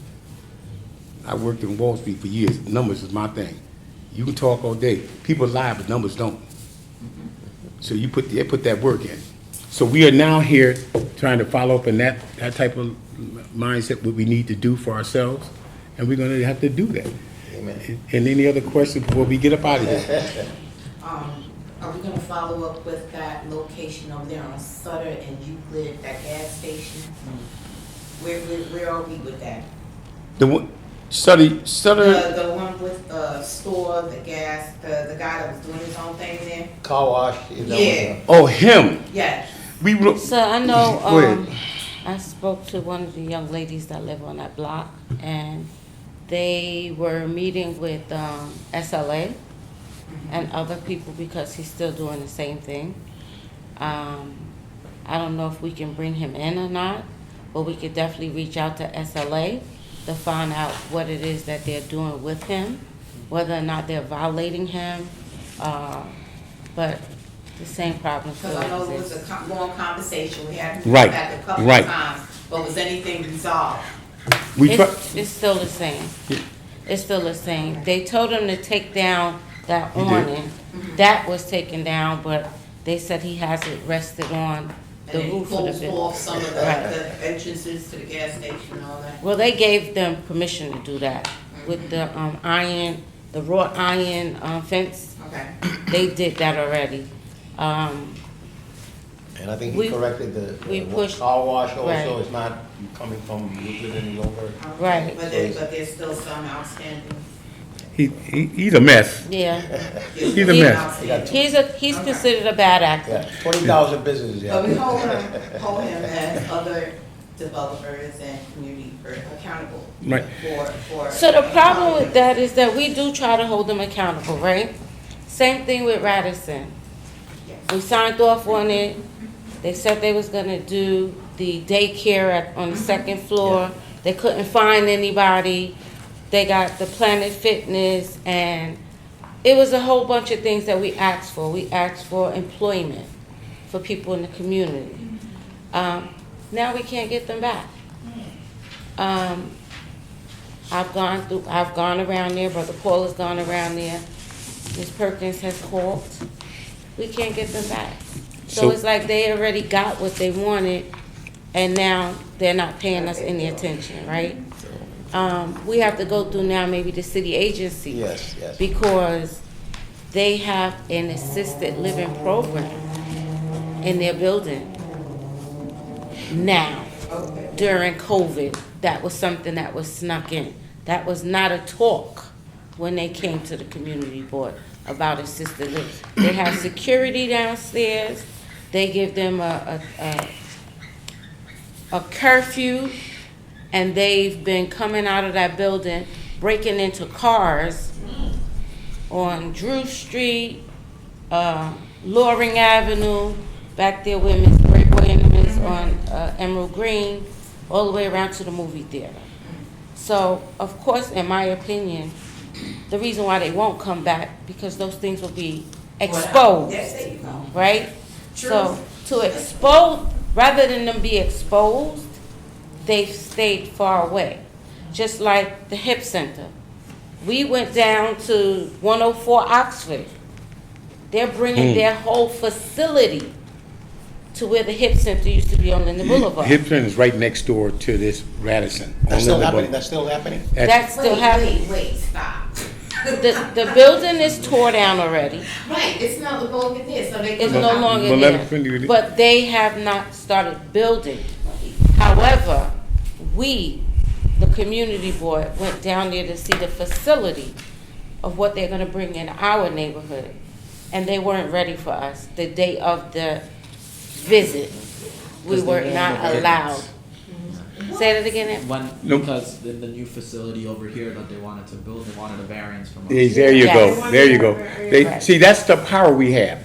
I worked in Wall Street for years. Numbers is my thing. You can talk all day. People lie, but numbers don't. So they put that work in. So we are now here trying to follow up in that type of mindset, what we need to do for ourselves, and we're going to have to do that. Amen. And any other questions before we get up out of here? Are we gonna follow up with that location over there on Sutter and Euclid, that gas station? Where are we with that? The one, Sutter, The one with the store, the gas, the guy that was doing his own thing there? Car wash, is that what? Yeah. oh, him. Yes. We, ro- So I know, Go ahead. I spoke to one of the young ladies that live on that block, and they were meeting with, SLA and other people because he's still doing the same thing. I don't know if we can bring him in or not, but we could definitely reach out to SLA to find out what it is that they're doing with him, whether or not they're violating him, but the same problem still Because I know it was exists. a long conversation, we had to Right, go back a couple right. of times, but was anything resolved? we try, It's still the same. It's still the same. They told him to take down that did. awning. That was taken down, but they said he has it rested on the And it roof of the closed building. off some of Right. the entrances to the gas station and all that. Well, they gave them permission to do that with the iron, the wrought iron fence. Okay. They did that already. And I think We- he corrected we the pushed- car wash right. also, it's not coming from Euclid any longer. Right. But there's still some outstanding. he's a mess. Yeah. He's a mess. Outstanding. He's considered a bad actor. Yeah, 20,000 businesses, But we yeah. hold him as other developers and community accountable. Right. For. So the problem with that is that we do try to hold them accountable, right? Same thing with Radisson. Yes. We signed off on it. They said they was gonna do the daycare on the second floor. They couldn't find anybody. They got the Planet Fitness, and it was a whole bunch of things that we asked for. We asked for employment for people in the community. Now we can't get them back. I've gone around there, Brother Paul has gone around there. Ms. Perkins has called. We can't get them back. So So- it's like they already got what they wanted, and now they're not paying us any attention, right? We have to go through now maybe the city agency. Yes, yes. Because they have an assisted living program in their building now. During COVID, that was something that was snuck in. That was not a talk when they came to the community board about assisted living. They have security downstairs. They give them a curfew, and they've been coming out of that building, breaking into cars on Drew Street, Loring Avenue, back there where Miss Breakaway and them is on Emerald Green, all the way around to the movie theater. So, of course, in my opinion, the reason why they won't come back, because those things will be exposed, Yes, there you go. right? True. So, to expose, rather than them be exposed, they've stayed far away. Just like the hip center. We went down to 104 Oxford. They're bringing their whole facility to where the hip center used to be on Linden Boulevard. Hipson is right next door to this Radisson. That's still On Linden happening, Boulevard. that's still happening? That's still happening. Wait, stop. The building is tore down already. Right, it's not longer there, so they. It's no longer Well, let me finish there. with it. But they have not started building. However, we, the community board, went down there to see the facility of what they're gonna bring in our neighborhood. And they weren't ready for us the day of the visit. We were not allowed. Say that again, Ed? When, No. because in the new facility over here that they wanted to build, they wanted a variance from us. There you Yes. go, there you go. They, Right. see, that's the power we have.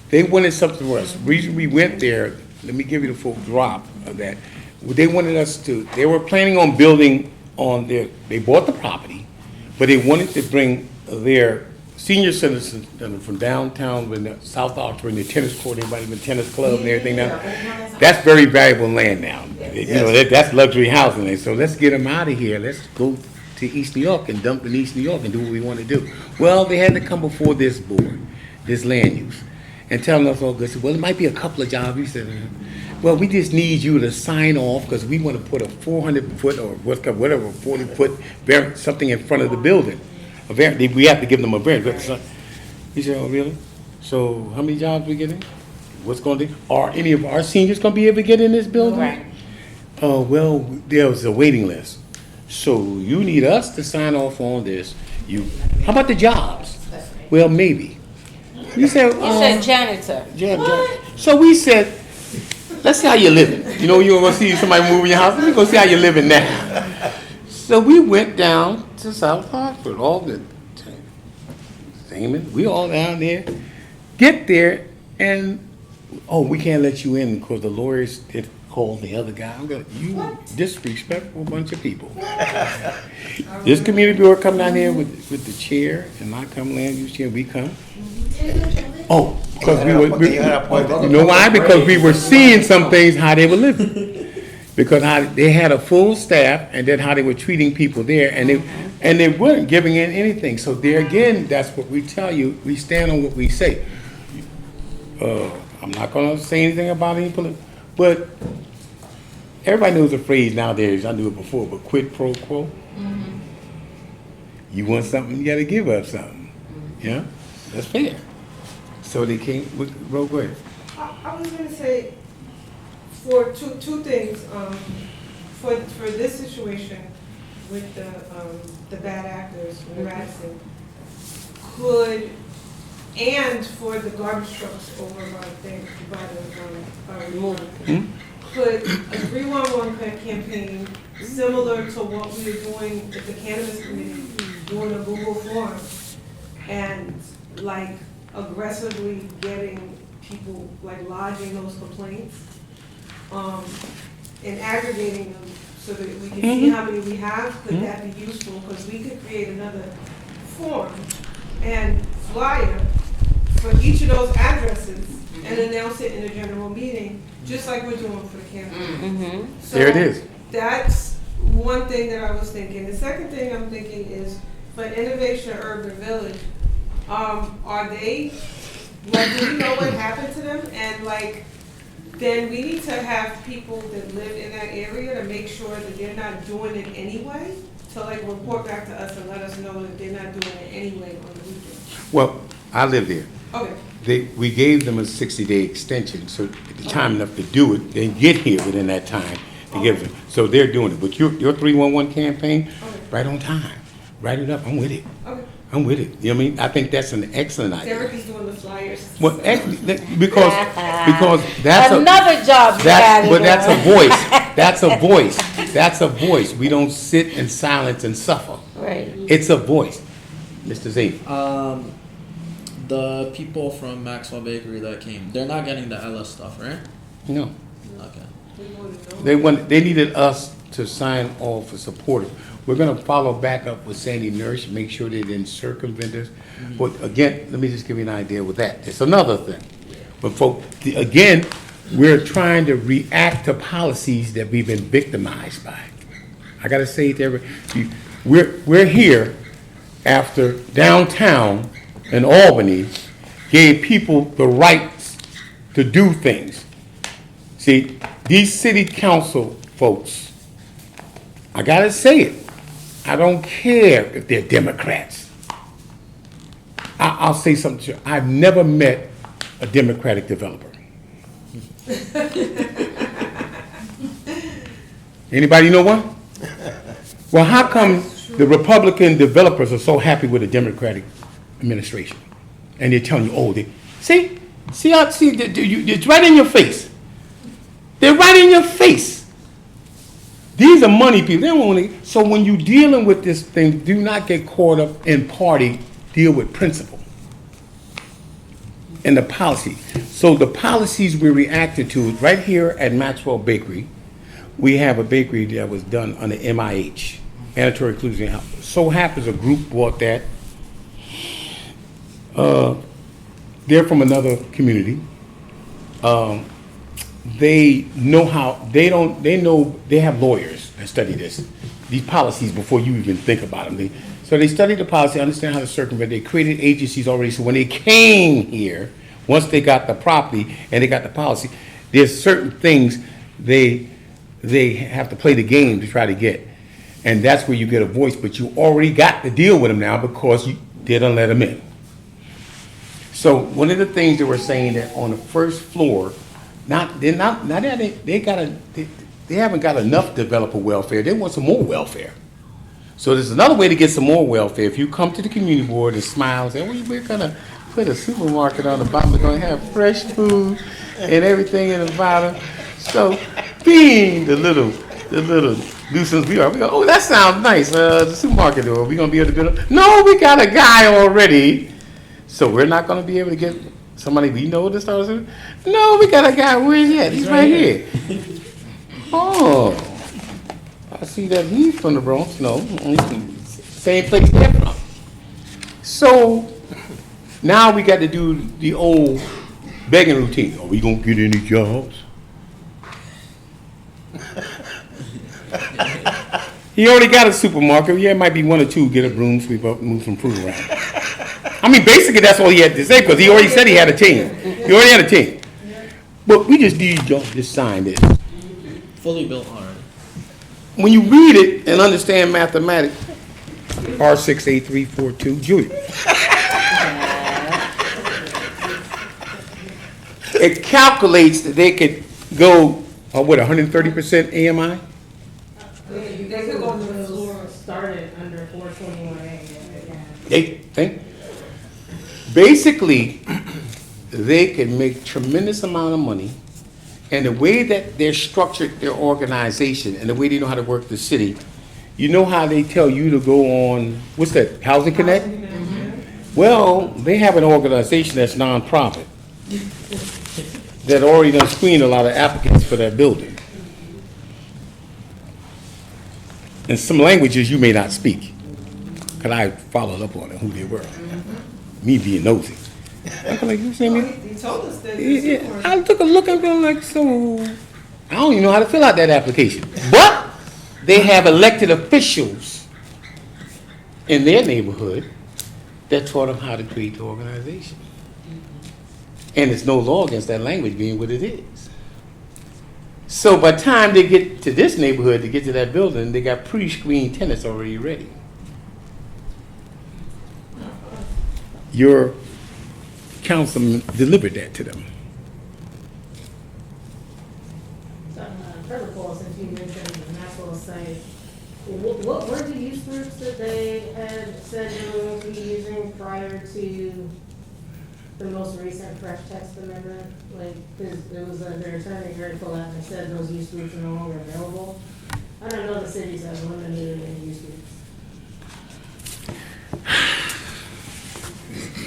They wanted something for us. Reason we went there, let me give you the full drop of that. They wanted us to, they were planning on building on their, they bought the property, but they wanted to bring their senior citizens from downtown, with the South Oxford, and the tennis court, everybody in the tennis club and everything now. That's very valuable land now. You know, that's luxury housing. And so let's get them out of here. Let's go to East New York and dump in East New York and do what we want to do. Well, they had to come before this board, this land use, and telling us all good. Well, it might be a couple of jobs. We said, well, we just need you to sign off because we want to put a 400-foot or whatever, 40-foot something in front of the building. We have to give them a variance. He said, oh, really? So how many jobs we getting? What's going to, are any of our seniors going to be able to get in this building? Right. Oh, well, there was a waiting list. So you need us to sign off on this. How about the jobs? Well, maybe. You said, You said janitor. So we said, let's see how you're living. You know, you want to see somebody move in your house. Let me go see how you're living now. So we went down to South Hartford, all the Seaman, we all down there. Get there, and we can't let you in because the lawyers did call the other guy. You disrespectful bunch of people. This community board come down here with the chair, and I come land use chair. We come. Because you know why? Because we were seeing some things how they were living. Because how they had a full staff, and then how they were treating people there, and they weren't giving in anything. So there again, that's what we tell you. We stand on what we say. I'm not going to say anything about any political, but everybody knows the phrase nowadays. I knew it before, but quid pro quo. Mm-hmm. You want something, you got to give up something. Yeah, that's fair. So they came. Go ahead. I was going to say for two things. For this situation with the bad actors in Madison, and for the garbage trucks over by the could a 311 campaign similar to what we were doing with the cannabis committee, doing a Google form and like aggressively getting people like lodging those complaints and aggregating them so that we can see how many we have? Could that be useful? Because we could create another form and flyer for each of those addresses and announce it in a general meeting, just like we're doing for the campaign. So there it is. That's one thing that I was thinking. The second thing I'm thinking is for Innovation Urban Village, are they, like, do we know what happened to them? And like, then we need to have people that live in that area to make sure that they're not doing it anyway, to like report back to us and let us know that they're not doing it anyway on the weekend. Well, I live there. Okay. We gave them a 60-day extension, so the time enough to do it, they get here within that time to give them. So they're doing it. But your 311 campaign, right on time. Write it up. I'm with it. Okay. I'm with it. You know what I mean? I think that's an excellent idea. Derek is doing the flyers. Well, because that's another job. That's a voice. That's a voice. That's a voice. We don't sit in silence and suffer. Right. It's a voice. Mr. Z. The people from Maxwell Bakery that came, they're not getting the LS stuff, right? No. Okay. They needed us to sign off for support. We're going to follow back up with Sandy Nurse, make sure they didn't circumvent us. Mm-hmm. But again, let me just give you an idea with that. It's another thing. But again, we're trying to react to policies that we've been victimized by. I got to say to everybody, we're here after downtown in Albany gave people the rights to do things. See, these city council folks, I gotta say it, I don't care if they're Democrats. I'll say something to you. I've never met a Democratic developer. Anybody know one? Well, how come the Republican developers are so happy with the Democratic administration? And they're telling you, it's right in your face. They're right in your face. These are money people. They don't want to. So when you're dealing with this thing, do not get caught up in party. Deal with principle and the policy. So the policies we're reacting to right here at Maxwell Bakery, we have a bakery that was done under MIH, Mandatory Inclusion Health. So happens a group bought that. They're from another community. They know how, they have lawyers that study these policies before you even think about them. So they studied the policy, understand how to circumvent. They created agencies already. So when they came here, once they got the property and they got the policy, there's certain things they have to play the game to try to get. And that's where you get a voice, but you already got to deal with them now because you didn't let them in. So one of the things they were saying that on the first floor, they haven't got enough developer welfare. They want some more welfare. So there's another way to get some more welfare. If you come to the community board and smile and say, we're gonna put a supermarket on the bottom, we're gonna have fresh food and everything in the bottom. So being the little nuisance we go, oh, that sounds nice, the supermarket, or we're gonna be able to build it. No, we got a guy already. So we're not gonna be able to get somebody we know to start a. No, we got a guy, where is he at? He's right here. Oh, I see that he's from the Bronx. No, same place they're from. So now we got to do the old begging routine. Are we gonna get any jobs? He already got a supermarket. Yeah, it might be one or two. Get a broom, sweep up, move some fruit around. I mean, basically that's all he had to say because he already said he had a team. He already had a team. But we just need y'all to just sign this. Fully built already. When you read it and understand mathematics, R68342, Julia. It calculates that they could go, 130% AMI? They could go on the floor. Started under 421A. They think. Basically, they can make tremendous amount of money, and the way that they're structured their organization and the way they know how to work the city, you know how they tell you to go on, what's that, Housing Connect? Well, they have an organization that's nonprofit that already done screened a lot of applicants for that building. And some languages you may not speak, because I followed up on it, who they were. Me being nosy. I'm like, you see me? He told us that. Yeah, I took a look and I'm like, so I don't even know how to fill out that application. But they have elected officials in their neighborhood that taught them how to create the organization. And there's no law against that language being what it is. So by the time they get to this neighborhood, to get to that building, they got pre-screened tenants already ready. Your councilman delivered that to them. So, further Paul, since you mentioned the Maxwell site, what were the use groups that they had said they were going to be using prior to the most recent fresh text amendment? Like, because it was their attorney, Gary Fuller, and said those use groups are no longer available. I don't know the cities have eliminated any use groups.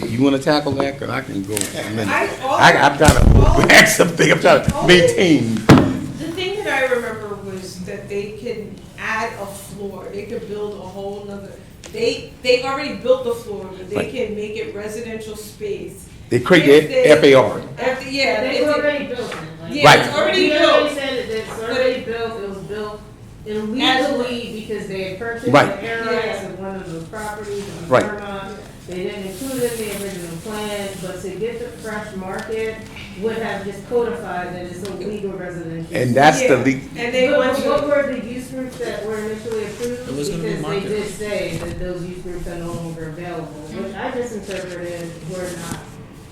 You want to tackle that? Because I can go in a minute. I'm trying to back something. I'm trying to maintain. The thing that I remember was that they can add a floor. They could build a whole nother. They already built the floor, but they Right. can make it residential space. They create the FAR. Yeah, They already built it. Like, yeah, it's already we built. already said it, it's already built, it was built illegally because they had purchased Right. the areas of one of those properties in Right. Vermont. They didn't include it in the original plan, but to get the fresh market would have just codified that it's a legal residential. And that's the Yeah. legal. And they But want what to. were the use groups that were initially approved? It was gonna be Because market. they did say that those use groups are no longer available, which I just interpreted were not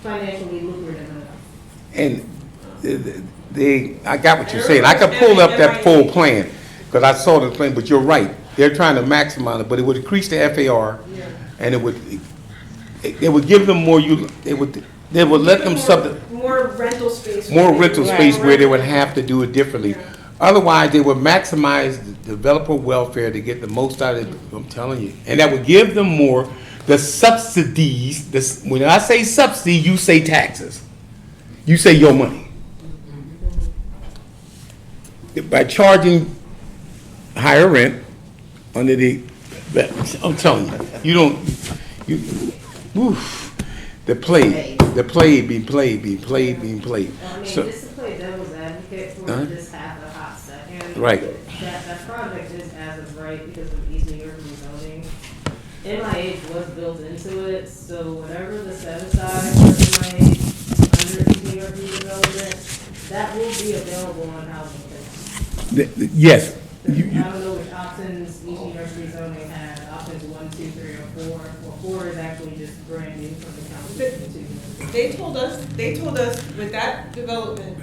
financially lucrative enough. And I got what you're saying. I could pull up that full plan because I saw the plan, but you're right. They're trying to maximize it, but it would increase the FAR, and it would give them more. They would let them More rental space. more rental space where they would have to do it differently. Otherwise, they would maximize the developer welfare to get the most out of it. I'm telling you, and that would give them more. The subsidies. When I say subsidy, you say taxes. You say your money. By charging higher rent under I'm telling you, you don't. The play being played. Well, I mean, So, just to play devil's advocate for Uh-huh. just half a hot second. Right. That project is as of right because of East New York rezoning. MIH was built into it, so whatever the set aside for MIH under East New York redevelopment, that will be available on housing. yes. I don't know which options East New York rezoning had, options 1, 2, 3, or 4. Well, 4 is actually just brand new from the council. They told us with that development,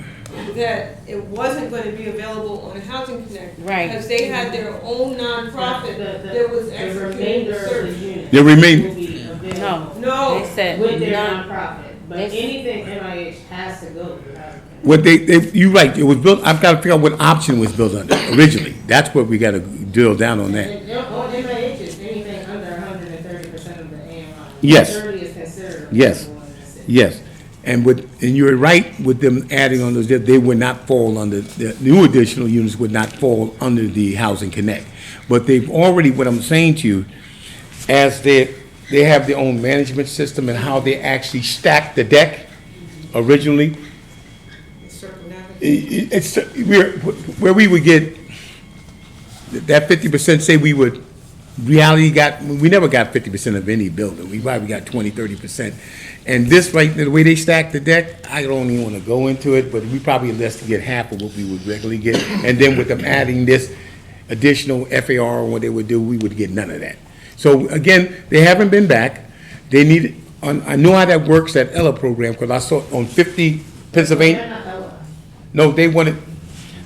that it wasn't going to be available on Housing Connect. Right. Because they had their own nonprofit that was The executing remainder the of the search. unit. The remain- will be available No. No. They said with their none. nonprofit, but They- anything NIH has to go through Housing Connect. What you're right, it was built, I've got to figure out what option was built under originally. That's what we got to drill down on that. On NIH is anything under 130% of the AMI. Yes. 30 is considered. Yes. affordable in the city. Yes, and you're right with them adding on those, that they would not fall under, the new additional units would not fall under the Housing Connect. But they've already, what I'm saying to you, as they have their own management system and how they actually stack the deck originally, it's, where we would get, that 50% say we would, reality we never got 50% of any building. We probably got 20, 30%. And this, right, the way they stack the deck, I don't even want to go into it, but we probably less to get half of what we would regularly get. And then with them adding this additional FAR or what they would do, we would get none of that. So again, they haven't been back. They need, I know how that works, that Ella program, because I saw on 50 Pennsylvania. No, they wanted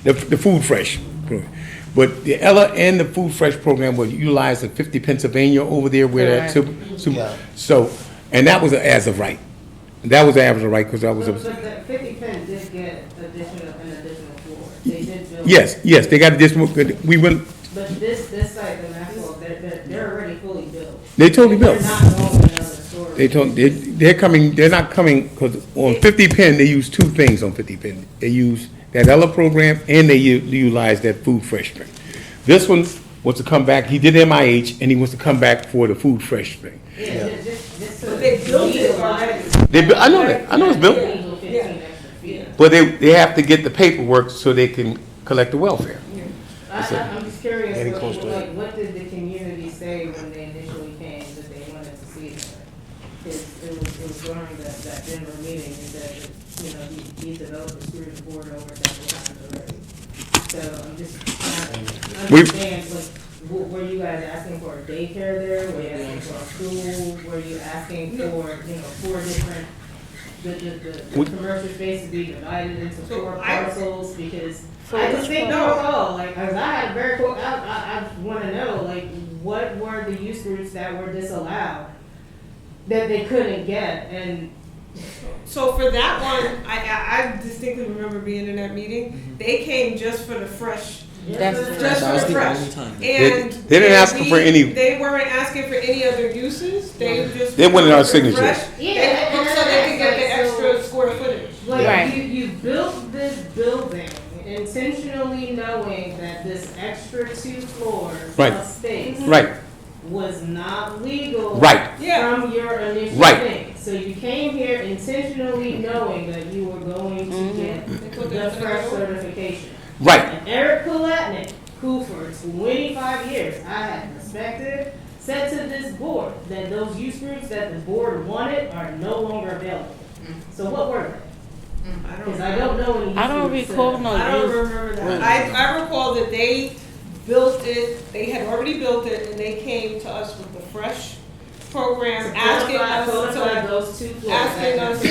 the Food Fresh program. But the Ella and the Food Fresh program would utilize the 50 Pennsylvania over there where that Yeah. so, and that was as of right. That was as of right because I was. But that 50 Penn did get an additional floor. They did build. Yes, they got additional, we went, But this site, the Maxwell, they're already fully built. they totally built. They're not going another story. They're not coming, because on 50 Penn, they use two things on 50 Penn. They use that Ella program and they utilize that Food Fresh thing. This one wants to come back, he did MIH and he wants to come back for the Food Fresh thing. Yeah, just so They built it already. I know that, I know it's built, but they have to get the paperwork so they can collect the welfare. I'm just curious, what did the community say when they initially came that they wanted to see that? Because it was during that Denver meeting, they said that, these developers screwed the board over several times already. So I'm just trying to understand, were you guys asking for a daycare there? Were you asking for a school? Were you asking for, 4 different, the commercial space to be divided into 4 parcels? Because I just think overall, as I had a very quick, I want to know, what were the use groups that were disallowed that they couldn't get? And So for that one, I distinctly remember being in that meeting. They came just for the fresh. That's Just for the fresh. And They didn't ask for any. They weren't asking for any other uses. They just. They wanted our for signature. fresh. Yeah, So they could get the extra square footage. Right. You built this building intentionally knowing that this extra 2 floors Right. of space Right, was not legal Right. Yeah. from your initial Right. thing. So you came here intentionally knowing that you were going to get the fresh certification. right, And Eric Palatnik, who for 25 years I had respected, said to this board that those use groups that the board wanted are no longer available. So what were they? Because I don't know any use I don't groups recall that- no I don't use. remember that. I recall that they built it, they had already built it, and they came to us with the fresh program, asking us Codify to, those 2 floors. asking us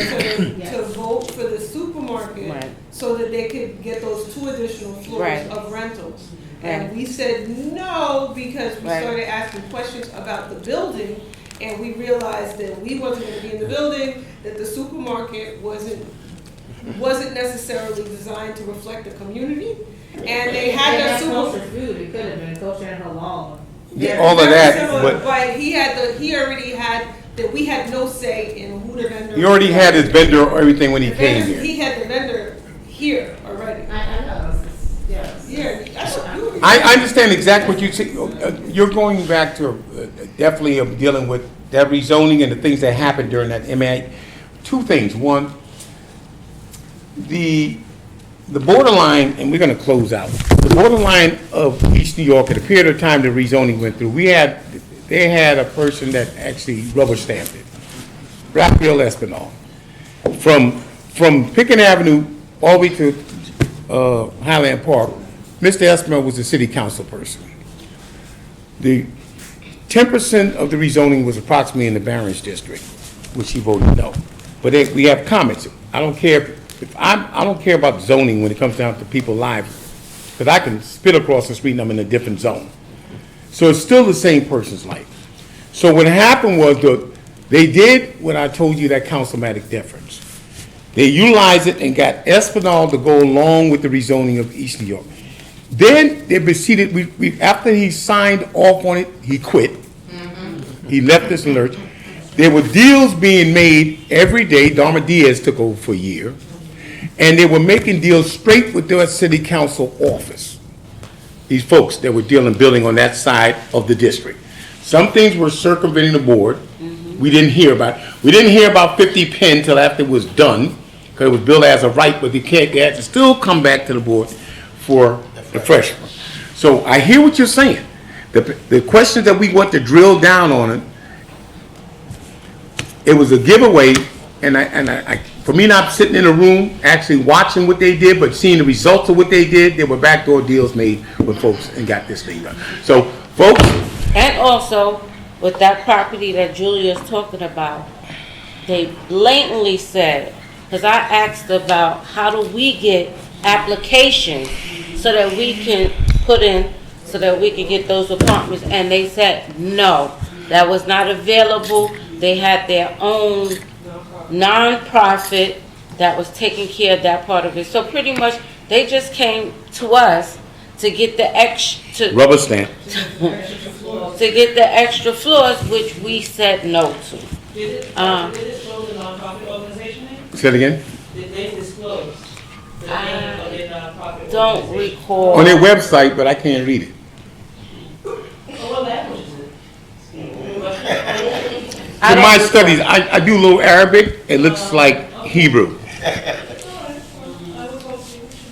Yes. to vote for the supermarket Right. so that they could get those 2 additional floors Right. of rentals. Right. And we said no, because we Right. started asking questions about the building, and we realized that we wasn't gonna be in the building, that the supermarket wasn't necessarily designed to reflect the community, and they had They the had super. kosher food, it could have been kosher and halal. Yeah, all of Very that, similar, but he already had, that we had no say in who the vendor. he already had his vendor or everything when he The came vendor- here. He had the vendor here already. I know, yes. Yeah, I understand exactly what you say. You're going back to definitely dealing with that rezoning and the things that happened during that MA. 2 things. One, the borderline, and we're going to close out, the borderline of East New York at a period of time the rezoning went through, they had a person that actually rubber stamped it, Raphael Espinal. From Pickens Avenue all the way to Highland Park, Mr. Espinal was the city council person. The 10% of the rezoning was approximately in the Barron's district, which he voted no. But we have comments. I don't care if I don't care about zoning when it comes down to people's lives, because I can spit across the street and I'm in a different zone. So it's still the same person's life. So what happened was they did what I told you, that councilmatic deference. They utilized it and got Espinal to go along with the rezoning of East New York. Then they proceeded, after he signed off on it, he quit. He left us in lurch. There were deals being made every day. Darma Diaz took over for a year. And they were making deals straight with their city council office. These folks that were dealing, building on that side of the district. Some things were circumventing the board. We didn't hear about. We didn't hear about 50 Penn until after it was done, because it was billed as a right, but they had to still come back to the board for the freshman. So I hear what you're saying. The questions that we want to drill down on it was a giveaway, and I for me not sitting in a room actually watching what they did, but seeing the results of what they did, there were backdoor deals made with folks and got this thing done. So, folks. And also, with that property that Julia's talking about, they blatantly said, because I asked about how do we get applications so that we can put in, so that we can get those apartments, and they said no, that was not available. They had their own non-profit that was taking care of that part of it. So pretty much they just came to us to get the extra Rubber stamp. to get the extra floors, which we said no to. Did it disclose the nonprofit organization name? Say it again. Did they disclose the name of their nonprofit Don't organization? recall. On their website, but I can't read it. What language is it? In my studies, I do a little Arabic. It looks like Hebrew.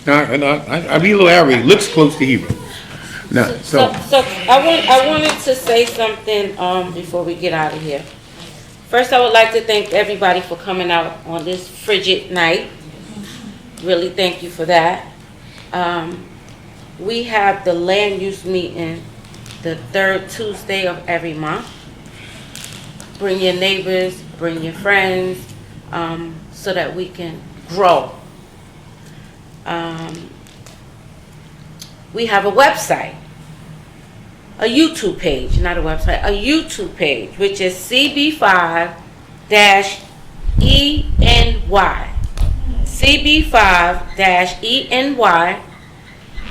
No, I read a little Arabic. It looks close to Hebrew. No, So I wanted to say something before we get out of here. First, I would like to thank everybody for coming out on this frigid night. Really thank you for that. We have the land use meeting the third Tuesday of every month. Bring your neighbors, bring your friends, so that we can grow. We have a website, a YouTube page, not a website, a YouTube page, which is CB5-ENY. CB5-ENY.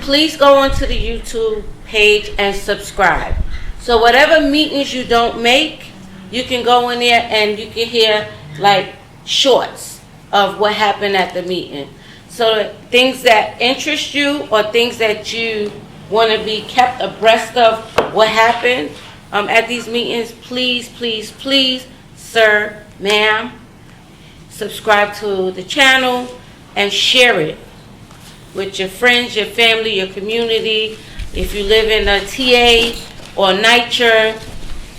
Please go onto the YouTube page and subscribe. So whatever meetings you don't make, you can go in there and you can hear like shorts of what happened at the meeting. So things that interest you or things that you want to be kept abreast of what happened at these meetings, please, please, please, sir, ma'am, subscribe to the channel and share it with your friends, your family, your community. If you live in a TA or NYCHR,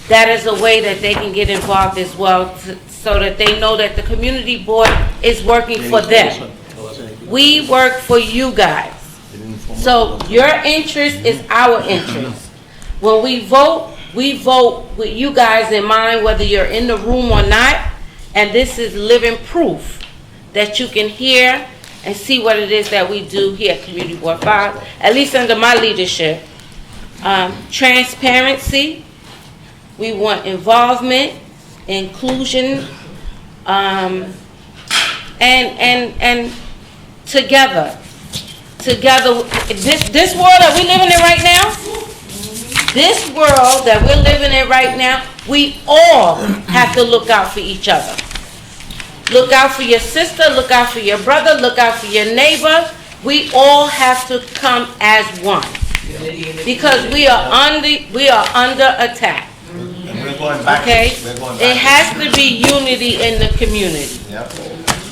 that is a way that they can get involved as well, so that they know that the community board is working for them. We work for you guys. So your interest is our interest. When we vote with you guys in mind, whether you're in the room or not, and this is living proof that you can hear and see what it is that we do here at Community Board 5, at least under my leadership. Transparency. We want involvement, inclusion, and together, this world that we're living in right now, we all have to look out for each other. Look out for your sister, look out for your brother, look out for your neighbor. We all have to come as one, because we are under attack. We're going back. Okay? We're going back. It has to be unity in the community. Yep.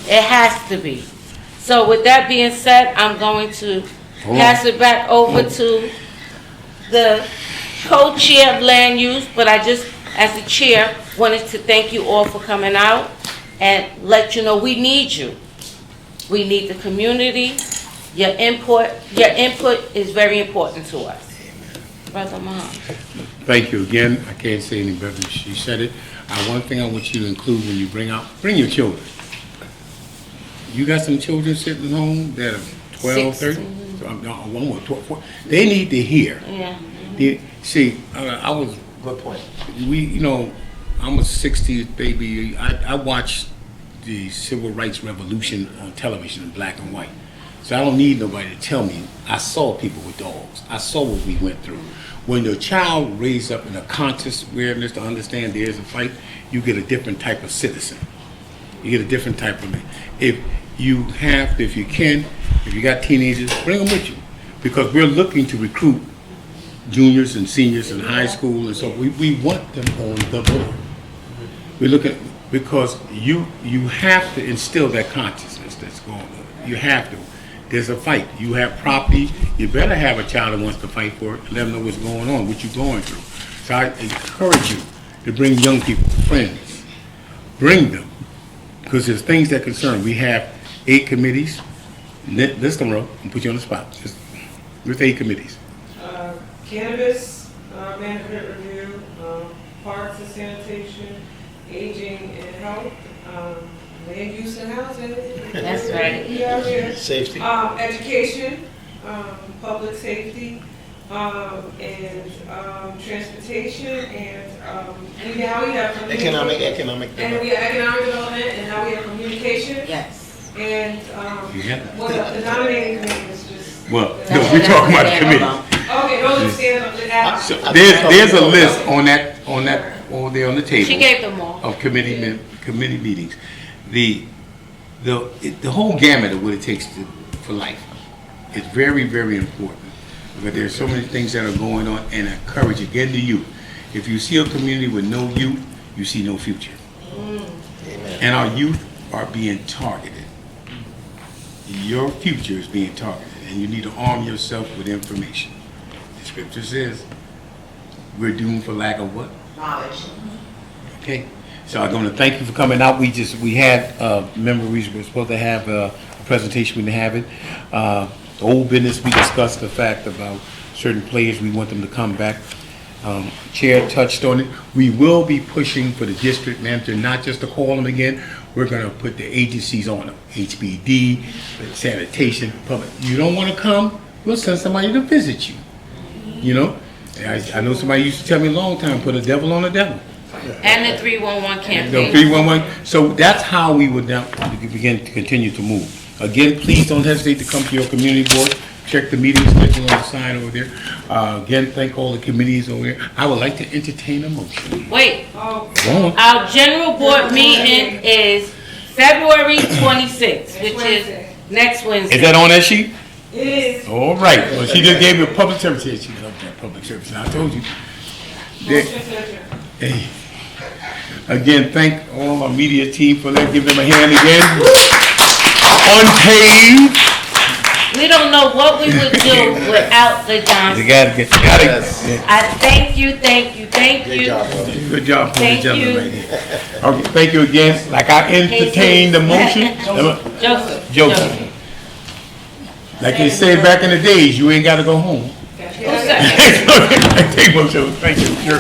It has to be. So with that being said, I'm going to pass it back over to the co-chair of land use, but I just, as the chair, wanted to thank you all for coming out and let you know we need you. We need the community. Your input is very important to us. Brother Mom. Thank you again. I can't say any better than she said it. One thing I want you to include when you bring your children. you got some children sitting home that are 12, 13, so I'm not, one more, 12, 14. They need to hear. Yeah. See, I was, Good point. I'm a 60s baby. I watched the Civil Rights Revolution on television in black and white. So I don't need nobody to tell me. I saw people with dogs. I saw what we went through. When the child raised up in a conscious awareness to understand there is a fight, you get a different type of citizen. You get a different type of man. If you got teenagers, bring them with you. Because we're looking to recruit juniors and seniors in high school, and so we want them on the board. We look at, because you have to instill that consciousness that's going on. You have to. There's a fight. You have property. You better have a child that wants to fight for it. Let them know what's going on, what you're going through. So I encourage you to bring young people, friends. Bring them. Because there's things that concern. We have 8 committees. List them, and put you on the spot. With 8 committees. Cannabis, management review, parks and sanitation, aging and health, land use and housing. That's right. Yeah. Safety. Education, public safety, and transportation, and now we have Economic and we have economic development, and now we have communication. Yes. And what else? The nominating committee is just. Well, no, we're talking about the committee. Okay, those are standard. So there's a list on that over there on the table. She gave them all. Of committee meetings. The whole gamut of what it takes for life is very, very important. Because there's so many things that are going on, and I encourage again the youth. If you see a community with no youth, you see no future. And our youth are being targeted. Your future is being targeted, and you need to arm yourself with information. The scripture says we're doomed for lack of what? Knowledge. Okay, so I'm going to thank you for coming out. We had memories. We were supposed to have a presentation. We didn't have it. The old business, we discussed the fact about certain players. We want them to come back. Chair touched on it. We will be pushing for the district manager, not just to call them again. We're going to put the agencies on them. HBD, sanitation, public. You don't want to come? We'll send somebody to visit you. You know? I know somebody used to tell me a long time, put a devil on a devil. And the 311 campaign. The 311. So that's how we would now begin to continue to move. Again, please don't hesitate to come to your community board. Check the meeting schedule on the side over there. Again, thank all the committees over there. I would like to entertain a motion. Wait, Go on. our general board meeting is February 26th, which is next Wednesday. Is that on that sheet? It is. All right. Well, she just gave me a public service. She loved that public service. And I told you. Hey. Again, thank all our media team for that. Give them a hand again. Unpaid. We don't know what we would do without the Johnsons. You gotta I thank you. Good job, brother. Good job for the Thank gentleman you. right here. Okay, thank you again. Like I entertained the motion. Joseph. Like they said back in the days, you ain't gotta go home. Who's that? Thank you, Joe.